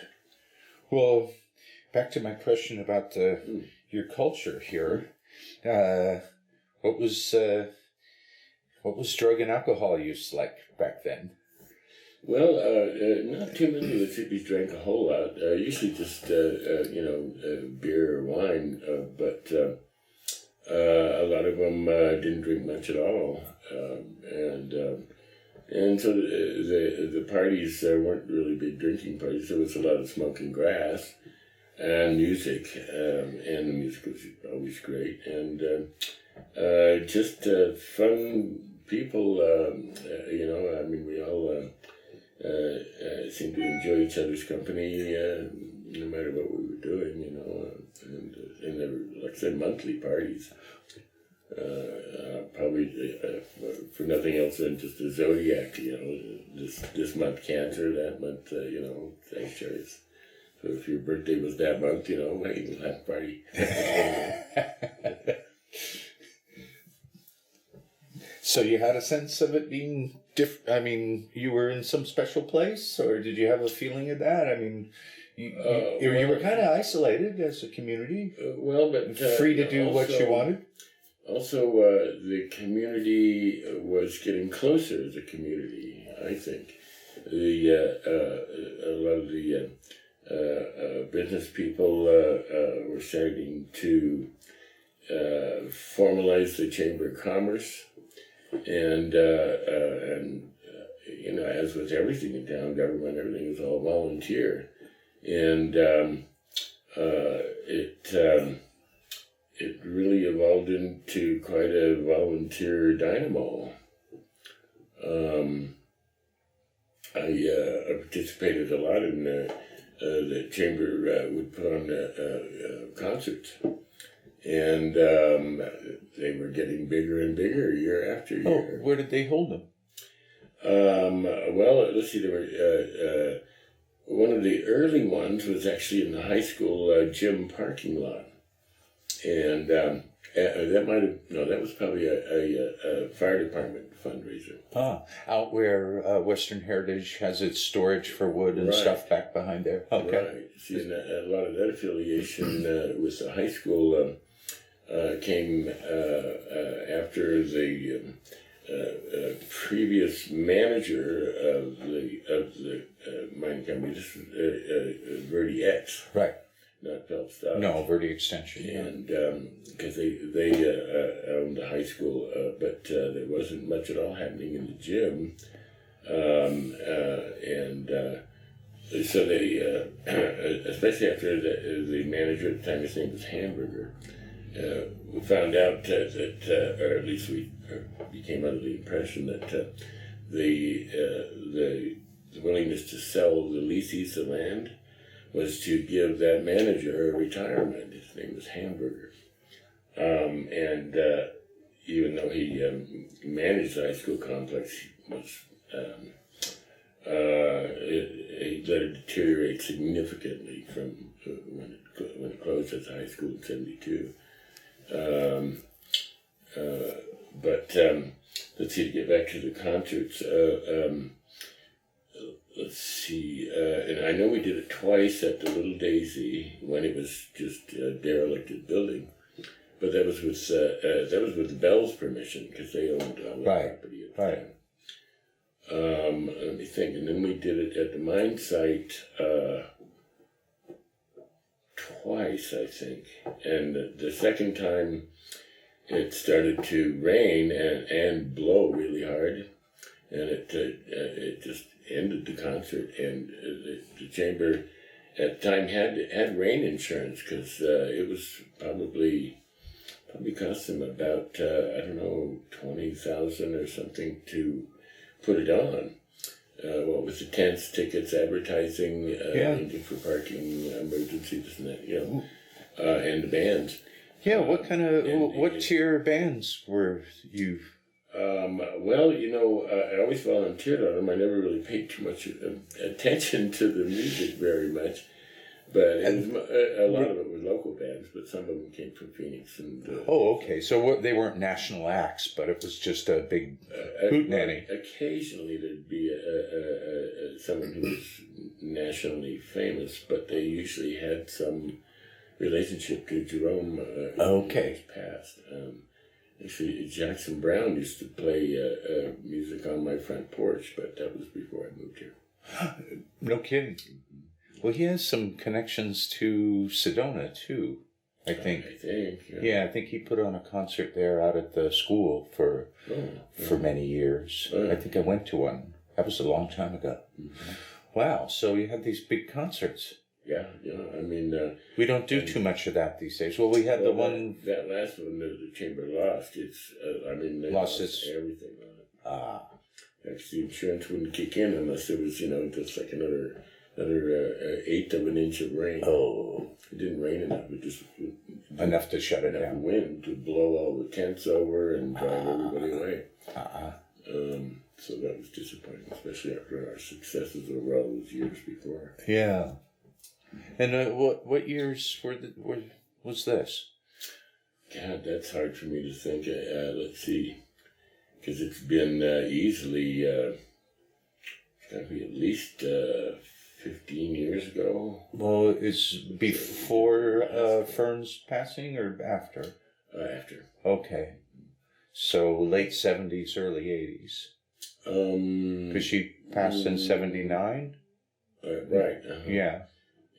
Well, back to my question about your culture here. What was drug and alcohol use like back then? Well, not too many of the hippies drank a whole lot. Usually just, beer or wine, but a lot of them didn't drink much at all. And so the parties weren't really big drinking parties. There was a lot of smoking grass and music, and the music was always great. And just fun people, we all... seemed to enjoy each other's company, no matter what we were doing, and there were, like I said, monthly parties. Probably for nothing else than just a zodiac, this month Cancer, that month, Sagittarius. So if your birthday was that month, hey, we'll have a party. So you had a sense of it being different? I mean, you were in some special place, or did you have a feeling of that? I mean, you were kind of isolated as a community. But free to do what you wanted. Also, the community was getting closer as a community. I think a lot of the business people were starting to formalize the Chamber of Commerce. And as with everything in town government, everything was all volunteer, and it really evolved into quite a volunteer dynamo. I participated a lot in the chamber would put on concerts. And they were getting bigger and bigger year after year. Oh, where did they hold them? Let's see. There were one of the early ones was actually in the high school gym parking lot, and that was probably a fire department fundraiser. Out where Western Heritage has its storage for wood and stuff back behind there. Okay. Right. See, and a lot of that affiliation with the high school. Came after the previous manager of the mining company. This was Verde X, Right. not Phelps Dodge. No, Verde Extension. And because they owned the high school, but there wasn't much at all happening in the gym, so they, especially after the manager at the time, his name was Hamburger. We found out that, or at least we became under the impression that the willingness to sell the leases of land was to give that manager a retirement. His name was Hamburger. And even though he managed the high school complex, he was he let it deteriorate significantly from when it closed as a high school in '72. But let's see, to get back to the concerts, let's see, and I know we did it twice at the Little Daisy when it was just a derelicted building, but that was with Bell's permission because they owned all the property at the time. Let me think, and then we did it at the mine site twice, I think, and the second time it started to rain and blow really hard, and it just ended the concert, and the chamber at the time had rain insurance because it was probably cost them about $20,000 or something to put it on. What was the tents, tickets, advertising, for parking, emergency, this and that, and the bands. Yeah, what tier bands were you? Well, I always volunteered on them. I never really paid too much attention to the music very much. But it was, a lot of it were local bands, but some of them came from Phoenix. And okay. So they weren't national acts, but it was just a big hootenanny. Occasionally there'd be someone who was nationally famous, but they usually had some relationship to Jerome. Okay. Past. Actually, Jackson Brown used to play music on my front porch, but that was before I moved here. No kidding. Well, he has some connections to Sedona, too, I think. Yeah, I think he put on a concert there out at the school for many years. I think I went to one. That was a long time ago. Mm-hmm. Wow, so you had these big concerts. Yeah, I mean... we don't do too much of that these days. Well, we had the one... That last one, the Chamber lost. They lost everything on it. Ah. Actually, insurance wouldn't kick in unless there was, just like another eighth of an inch of rain. Oh. It didn't rain enough. It just... Enough to shut it down. Enough wind to blow all the tents over and drive everybody away. So that was disappointing, especially after our successes over all those years before. Yeah. And what years was this? God, that's hard for me to think. Let's see. Because it's been easily, it's got to be at least 15 years ago. Well, is before Fern's passing or after? After. Okay. So late 70s, early 80s. Because she passed in 79? Right. Yeah.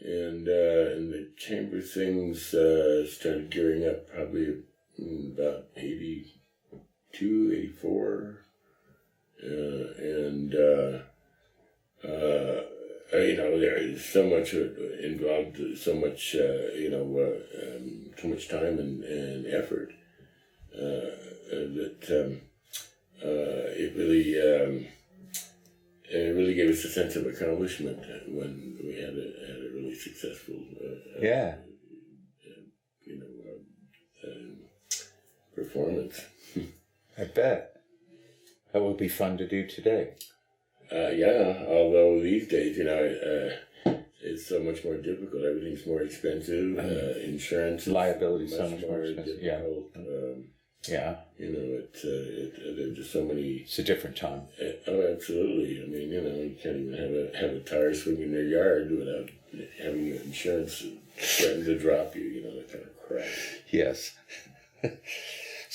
And the chamber things started gearing up probably about 82, 84. There is so much involved, so much, too much time and effort that it really gave us a sense of accomplishment when we had a really successful performance. I bet. That would be fun to do today. Although these days, it's so much more difficult. Everything's more expensive. Insurance, liability, so much more expensive. Difficult. There's just so many. It's a different time. Absolutely. I mean, you can't even have a tire swing in your yard without having your insurance threaten to drop you. That kind of crap. Yes.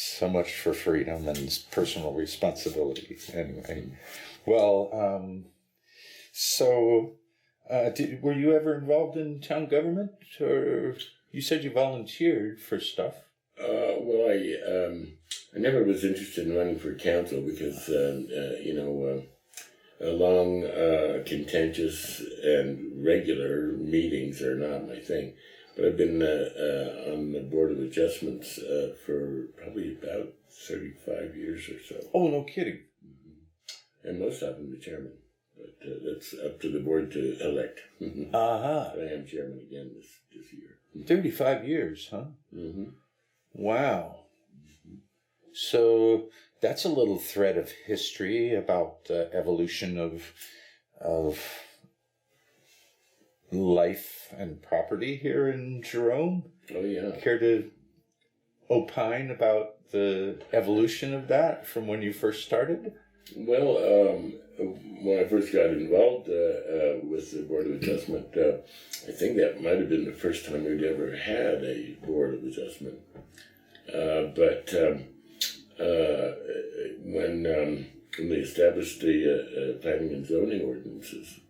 So much for freedom and personal responsibility. Anyway, well, were you ever involved in town government, or you said you volunteered for stuff? Well, I never was interested in running for council because, long, contentious and regular meetings are not my thing. But I've been on the Board of Adjustments for probably about 35 years or so. Oh, no kidding. Mm-hmm. And most of them the chairman. But that's up to the board to elect. Uh-huh. But I am chairman again this year. 35 years, huh? Mm-hmm. Wow. So that's a little thread of history about the evolution of life and property here in Jerome. Oh, yeah. Care to opine about the evolution of that from when you first started? Well, when I first got involved with the Board of Adjustment, I think that might have been the first time we'd ever had a Board of Adjustment. But when they established the planning and zoning ordinances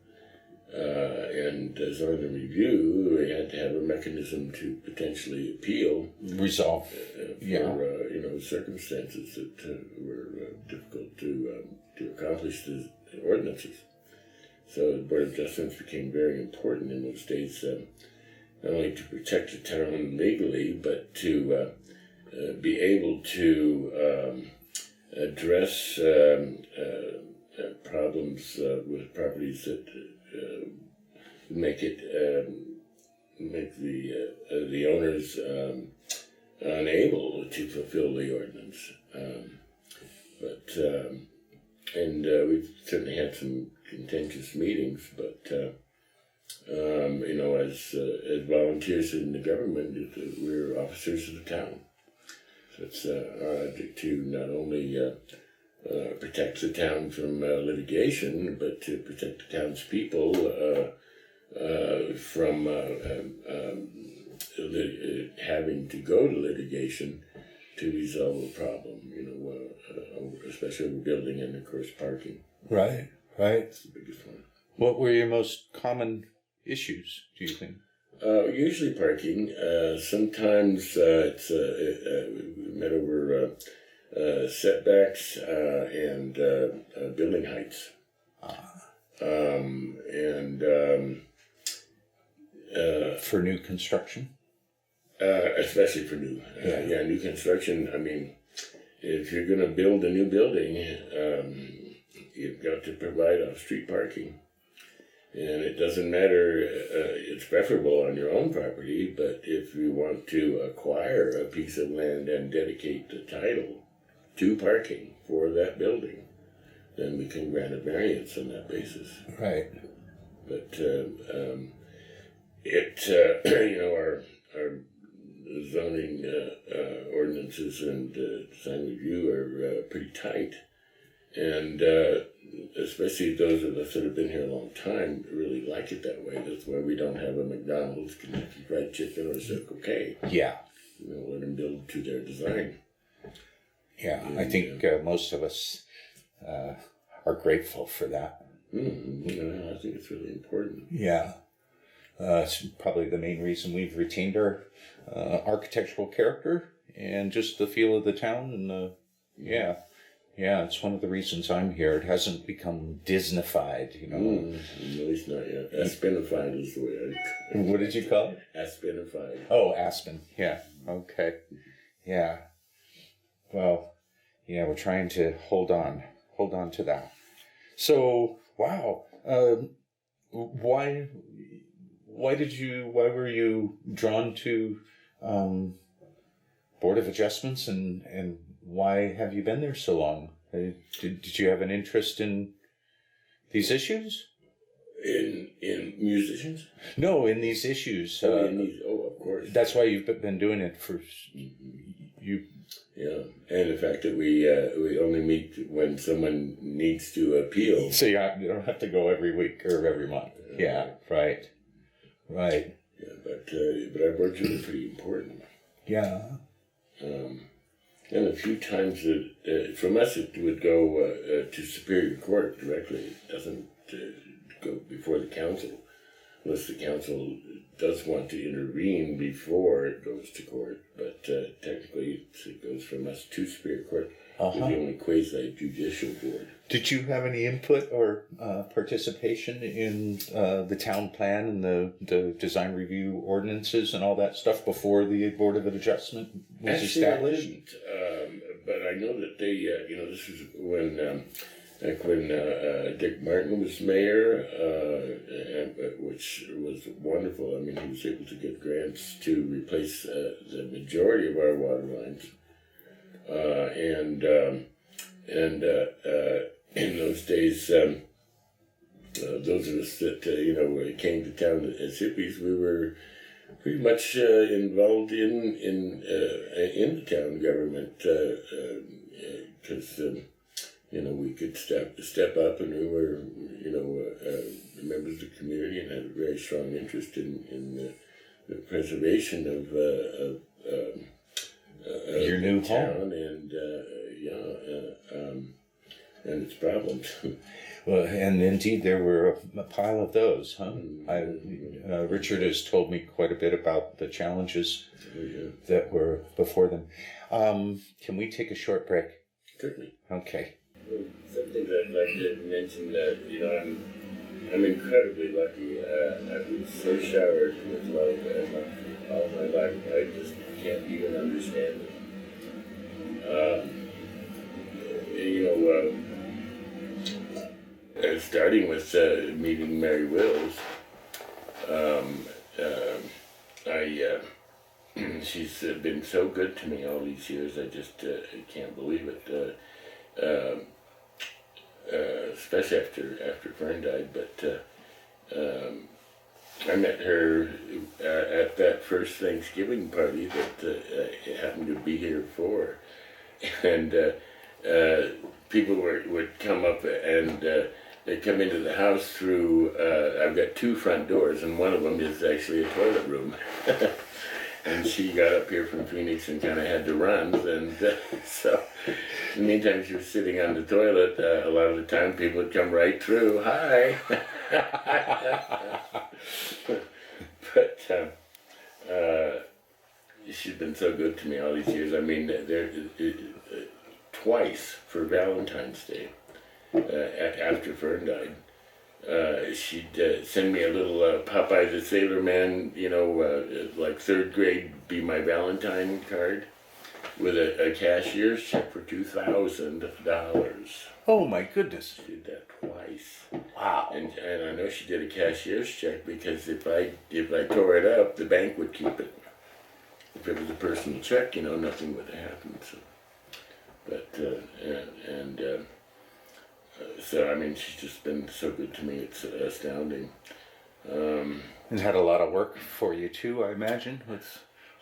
and zoning review, we had to have a mechanism to potentially appeal, resolve, for circumstances that were difficult to accomplish the ordinances. So the Board of Adjustments became very important in those days, not only to protect the town legally, but to be able to address problems with properties that make the owners unable to fulfill the ordinance. We've certainly had some contentious meetings, but as volunteers in the government, we're officers of the town. So it's our object to not only protect the town from litigation, but to protect the townspeople from having to go to litigation to resolve a problem, especially over building and, of course, parking. Right. That's the biggest one. What were your most common issues, do you think? Usually parking. Sometimes it's we met over setbacks and building heights. For new construction? Especially for new. New construction. I mean, if you're going to build a new building, you've got to provide off-street parking. And it doesn't matter, it's preferable on your own property, but if you want to acquire a piece of land and dedicate the title to parking for that building, then we can grant a variance on that basis. Right. But our zoning ordinances and design review are pretty tight, and especially those of us that have been here a long time really like it that way. That's why we don't have a McDonald's, Kentucky Fried Chicken, or Circle K. Yeah. Let them build to their design. Yeah, and I think most of us are grateful for that. I think it's really important. Yeah. It's probably the main reason we've retained our architectural character and just the feel of the town. And yeah, it's one of the reasons I'm here. It hasn't become Disneyfied, No, it's not yet. Aspenified is the way What did you call it? Aspenified. Oh, Aspen. Yeah. Okay. Yeah. Well, yeah, we're trying to hold on to that. So, wow. Why were you drawn to Board of Adjustments, and why have you been there so long? Did you have an interest in these issues? In musicians? No, in these issues. Of course. That's why you've been doing it for you. Yeah, and the fact that we only meet when someone needs to appeal. So you don't have to go every week or every month. Yeah, right. Yeah, but our work's really pretty important. Yeah. And a few times from us it would go to Superior Court directly. It doesn't go before the council, unless the council does want to intervene before it goes to court. But technically it goes from us to Superior Court. We're the only quasi-judicial board. Did you have any input or participation in the town plan and the design review ordinances and all that stuff before the Board of Adjustment was established? I didn't, but I know that they, this was when Dick Martin was mayor, which was wonderful. I mean, he was able to get grants to replace the majority of our water lines. In those days, those of us that came to town as hippies, we were pretty much involved in the town government because we could step up, and we were members of the community and had a very strong interest in the preservation of your new town home and its problems. Well, and indeed there were a pile of those, huh? Richard has told me quite a bit about the challenges that were before them. Can we take a short break? Certainly. Okay. Something that I'd like to mention that I'm incredibly lucky. I've been so showered with love all my life. I just can't even understand it. Starting with meeting Mary Wills, she's been so good to me all these years. I just can't believe it. Especially after Fern died, but I met her at that first Thanksgiving party that I happened to be here for, and people would come up and they'd come into the house through. I've got two front doors, and one of them is actually a toilet room. And she got up here from Phoenix and kind of had to run, and so in the meantime she was sitting on the toilet. A lot of the time people would come right through. Hi. But she's been so good to me all these years. I mean, twice for Valentine's Day, after Fern died, she'd send me a little Popeye the Sailor Man, like third grade Be My Valentine card with a cashier's check for $2,000. Oh my goodness. She did that twice. Wow. And I know she did a cashier's check because if I tore it up, the bank would keep it. If it was a personal check, nothing would have happened. So, but so I mean, she's just been so good to me. It's astounding. And had a lot of work for you too, I imagine.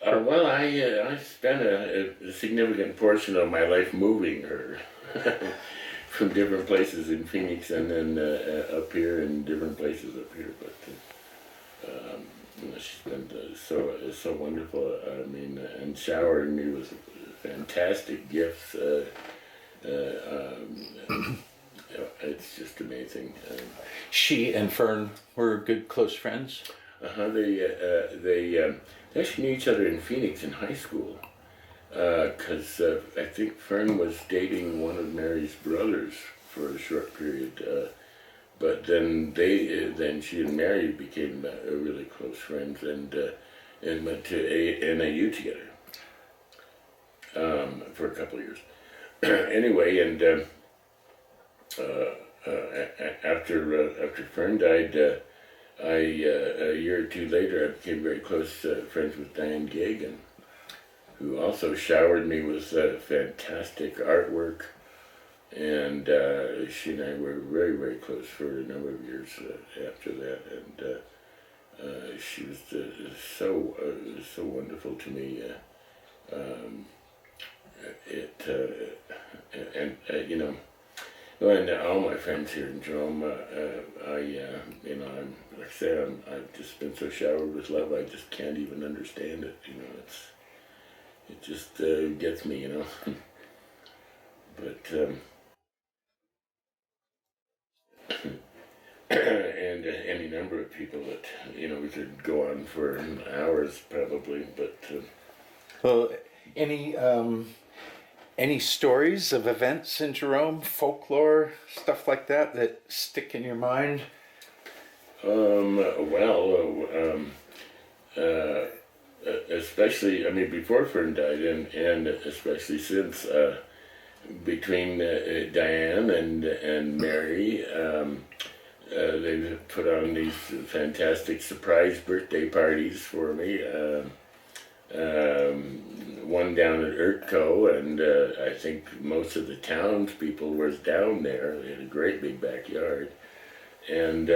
Well, I spent a significant portion of my life moving her from different places in Phoenix and then up here and different places up here. But she's been so wonderful. I mean, and showering me with fantastic gifts. It's just amazing. She and Fern were good close friends. They actually knew each other in Phoenix in high school, because I think Fern was dating one of Mary's brothers for a short period. But then she and Mary became really close friends and went to NAU together for a couple of years. Anyway, and after Fern died, a year or two later, I became very close friends with Diane Gagan, who also showered me with fantastic artwork. And she and I were very, very close for a number of years after that. And she was so wonderful to me. And all my friends here in Jerome, I'm like I said, I've just been so showered with love. I just can't even understand it. It just gets me, you know. But and any number of people that, you know, we could go on for hours probably, but Well, any stories of events in Jerome, folklore, stuff like that that stick in your mind? Especially, I mean, before Fern died, and especially since, between Diane and Mary, they've put on these fantastic surprise birthday parties for me. One down at Urtco, and I think most of the townspeople was down there. They had a great big backyard. And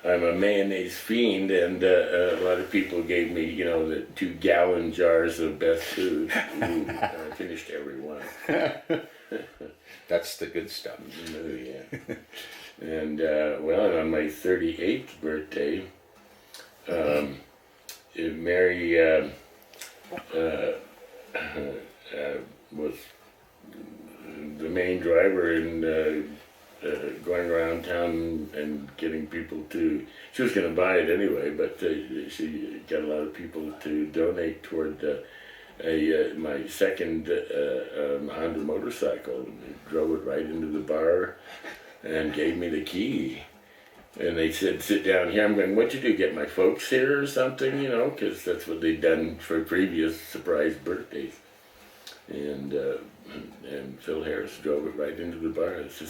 I'm a mayonnaise fiend, and a lot of people gave me, you know, the 2-gallon jars of best food. Ooh, I finished every one. That's the good stuff. Oh, yeah. And, well, on my 38th birthday, Mary was the main driver in going around town and getting people to, she was going to buy it anyway, but she got a lot of people to donate toward my second Honda motorcycle. Drove it right into the bar and gave me the key. And they said, sit down here. I'm going, what'd you do, get my folks here or something, you know, because that's what they'd done for previous surprise birthdays. And Phil Harris drove it right into the bar. It's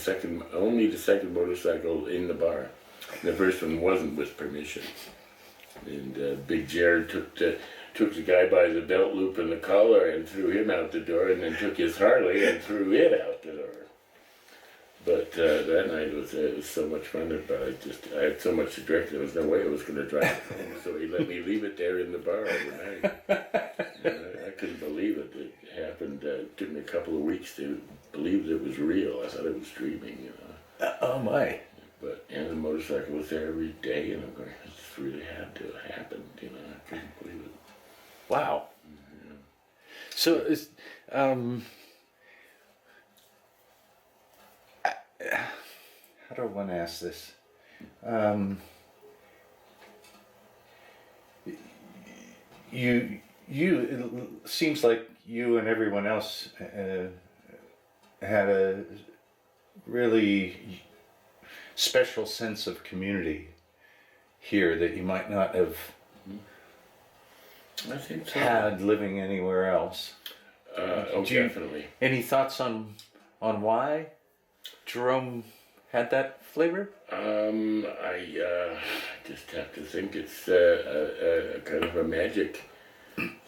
only the second motorcycle in the bar. The first one wasn't with permission. And Big Jared took the guy by the belt loop and the collar and threw him out the door, and then took his Harley and threw it out the door. But that night it was so much fun, but I had so much to drink, there was no way I was going to drive it home. So he let me leave it there in the bar overnight. I couldn't believe it. It happened. It took me a couple of weeks to believe that it was real. I thought I was dreaming, you know. Oh my! But and the motorcycle was there every day, and I'm going, this really had to have happened, you know. I couldn't believe it. Wow. Yeah. So is how do I want to ask this? It seems like you and everyone else had a really special sense of community here that you might not have I think so. had living anywhere else. Definitely. Any thoughts on why Jerome had that flavor? I just have to think it's a kind of a magic.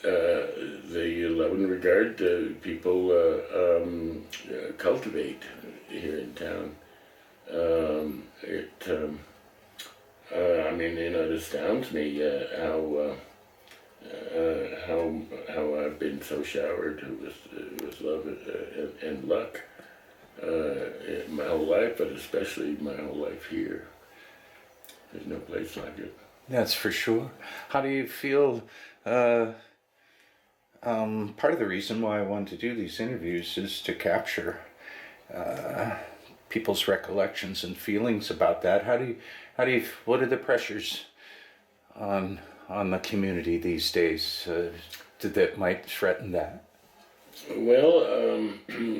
The love and regard people cultivate here in town. I mean, you know, it astounds me how I've been so showered with love and luck my whole life, but especially my whole life here. There's no place like it. That's for sure. How do you feel? Part of the reason why I wanted to do these interviews is to capture people's recollections and feelings about that. What are the pressures on the community these days that might threaten that? Well,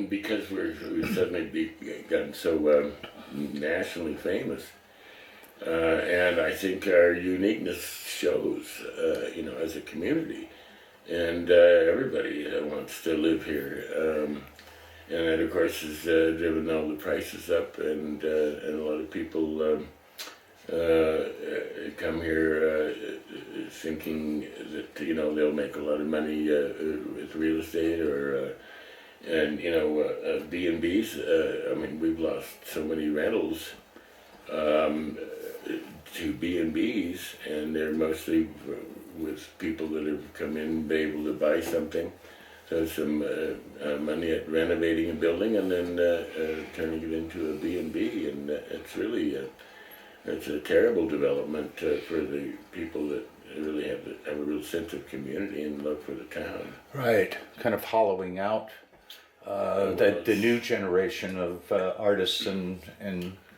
because we've suddenly gotten so nationally famous, and I think our uniqueness shows, you know, as a community, and everybody wants to live here, and that of course has driven all the prices up, and a lot of people come here thinking that, you know, they'll make a lot of money with real estate and you know, B&Bs. I mean, we've lost so many rentals to B&Bs, and they're mostly with people that have come in and be able to buy something. So some money at renovating a building and then turning it into a B&B, and it's really it's a terrible development for the people that really have a real sense of community and love for the town. Right. Kind of hollowing out the new generation of artists and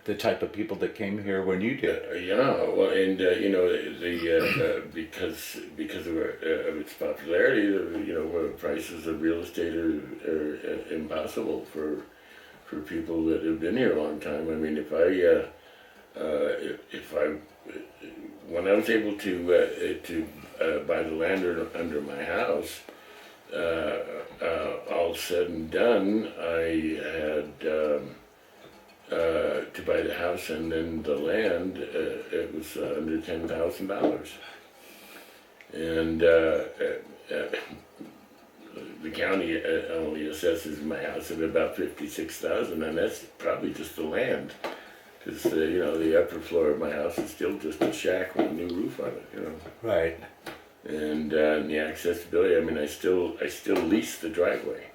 the type of people that came here when you did. Well, and because of its popularity, prices of real estate are impossible for people that have been here a long time. I mean, when I was able to buy the land under my house, all said and done, I had to buy the house and then the land. It was under $10,000, and the county only assesses my house at about $56,000, and that's probably just the land. Because the upper floor of my house is still just a shack with a new roof on it. Right. And the accessibility. I mean, I still lease the driveway,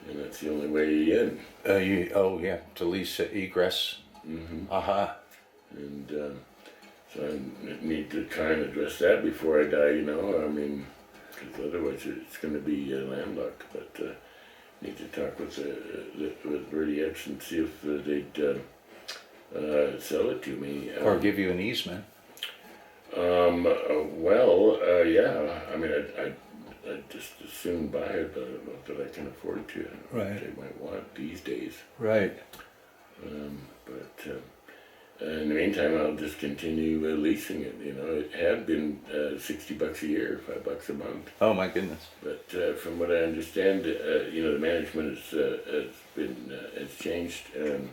and that's the only way in. To lease egress. Mm-hmm. Uh-huh. And so I need to try and address that before I die. I mean, because otherwise it's going to be landlocked. But need to talk with Bertie X and see if they'd sell it to me. Or give you an easement. Yeah. I mean, I'd just as soon buy it, but I don't know that I can afford to. Right. They might want these days. Right. But in the meantime, I'll just continue leasing it. It had been $60 a year, $5 a month. Oh my goodness! But from what I understand, the management has changed. And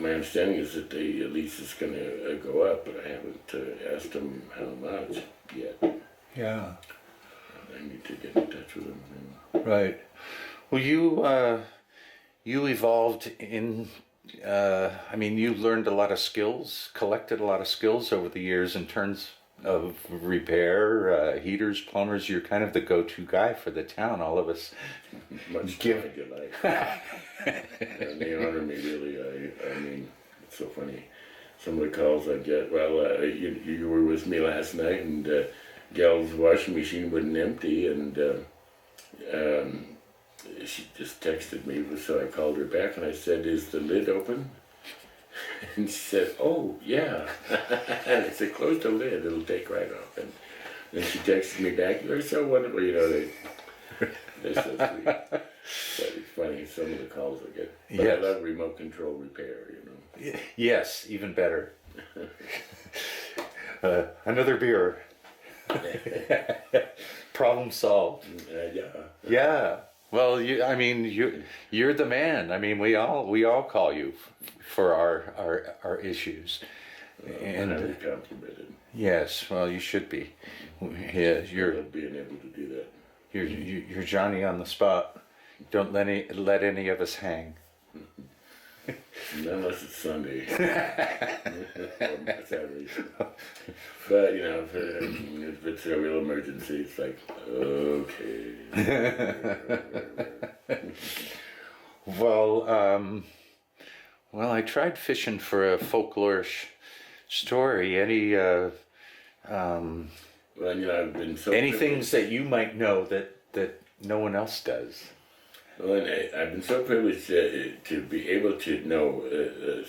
my understanding is that the lease is going to go up, but I haven't asked them how much yet. Yeah. I need to get in touch with them. Right. Well, you evolved in. You learned a lot of skills, collected a lot of skills over the years in terms of repair, heaters, plumbers. You're kind of the go-to guy for the town. All of us much give. And they honor me, really. I mean, it's so funny. Some of the calls I get, you were with me last night, and Gal's washing machine wasn't empty, and she just texted me, so I called her back, and I said, "Is the lid open?" And she said, "Oh, yeah." And I said, "Close the lid, it'll take right off." And then she texted me back, "You're so wonderful," they're so sweet. But it's funny, some of the calls I get. But yes. I love remote control repair, Yes, even better. Another beer. Problem solved. Yeah. Well, you're the man. I mean, we all call you for our issues. And highly complimented. Yes. Well, you should be. Yeah, I love being able to do that. You're Johnny on the spot. Don't let any of us hang. Unless it's Sunday. Or Saturday. But, if it's a real emergency, it's like, okay. Well, I tried fishing for a folklorish story. Any, I've been so any things that you might know that no one else does? Well, and I've been so privileged to be able to know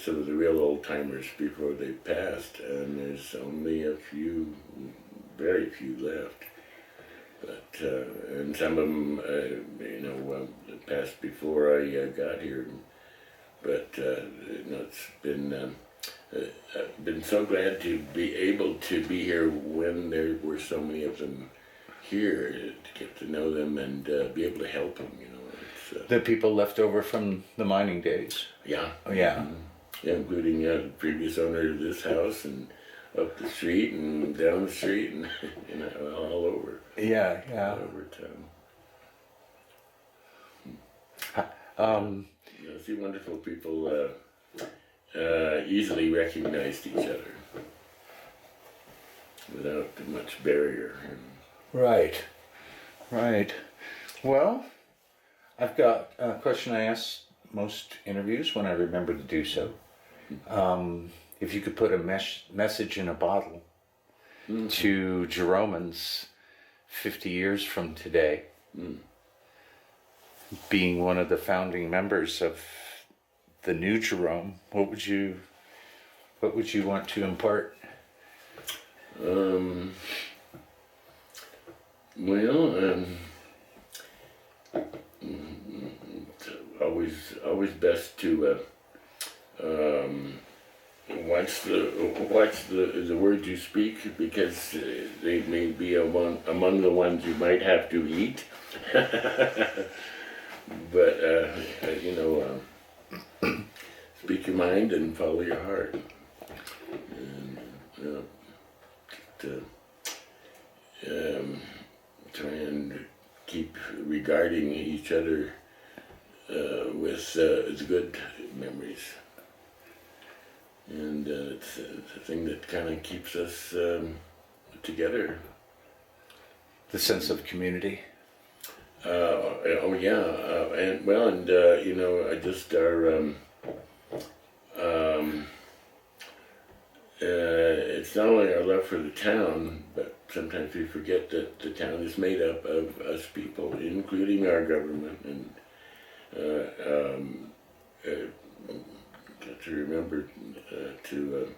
some of the real old timers before they passed, and there's only very few left. But and some of them, passed before I got here. But it's been. I've been so glad to be able to be here when there were so many of them here, to get to know them and be able to help them. The people left over from the mining days. Yeah. Oh, yeah. Mm-hmm. Yeah, including the previous owner of this house, and up the street and down the street, and all over. Yeah. All over town. See, wonderful people easily recognized each other without much barrier. Right. Well, I've got a question I ask most interviews when I remember to do so. If you could put a message in a bottle, to Jerome's 50 years from today, being one of the founding members of the new Jerome, what would you want to impart? Always best to watch the words you speak, because they may be among the ones you might have to eat. But speak your mind and follow your heart, and try and keep regarding each other with good memories. And it's a thing that kind of keeps us together. The sense of community. I just it's not only our love for the town, but sometimes we forget that the town is made up of us people, including our government, and got to remember to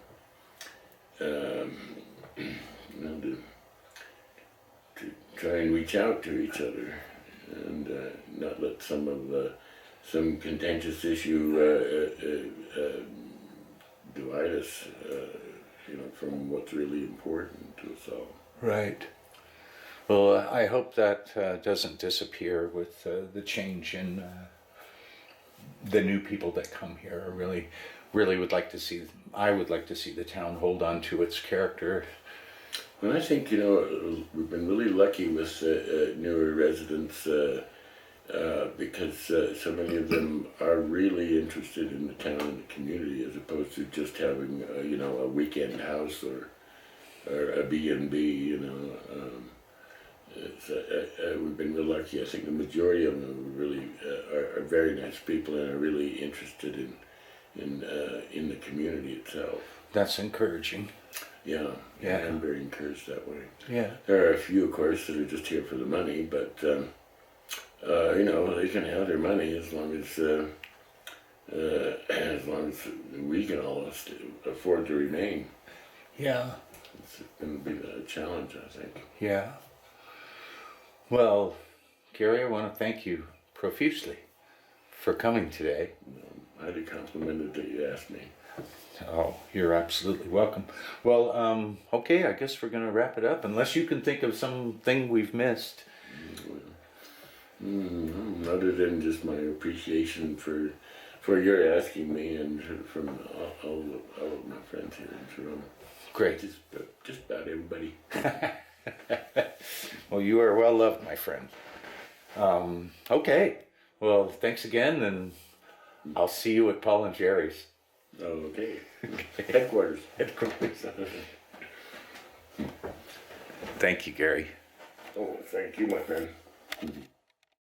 try and reach out to each other, and not let some contentious issue divide us, from what's really important to us all. Right. Well, I hope that doesn't disappear with the change in the new people that come here. I really would like to see. I would like to see the town hold on to its character. Well, I think we've been really lucky with newer residents because so many of them are really interested in the town and the community, as opposed to just having a weekend house or a B&B. We've been real lucky. I think the majority of them really are very nice people and are really interested in the community itself. That's encouraging. Yeah, I'm very encouraged that way. Yeah. There are a few, of course, that are just here for the money, but they can have their money as long as we can all afford to remain. Yeah. It's going to be a challenge, I think. Yeah. Well, Gary, I want to thank you profusely for coming today. Highly complimented that you asked me. Oh, you're absolutely welcome. Well, okay, I guess we're going to wrap it up, unless you can think of something we've missed. Other than just my appreciation for your asking me, and from all of my friends here in Jerome. Great. Just about everybody. Well, you are well loved, my friend. Okay. Well, thanks again, and I'll see you at Paul and Jerry's. Okay. Headquarters. Thank you, Gary. Oh, thank you, my friend.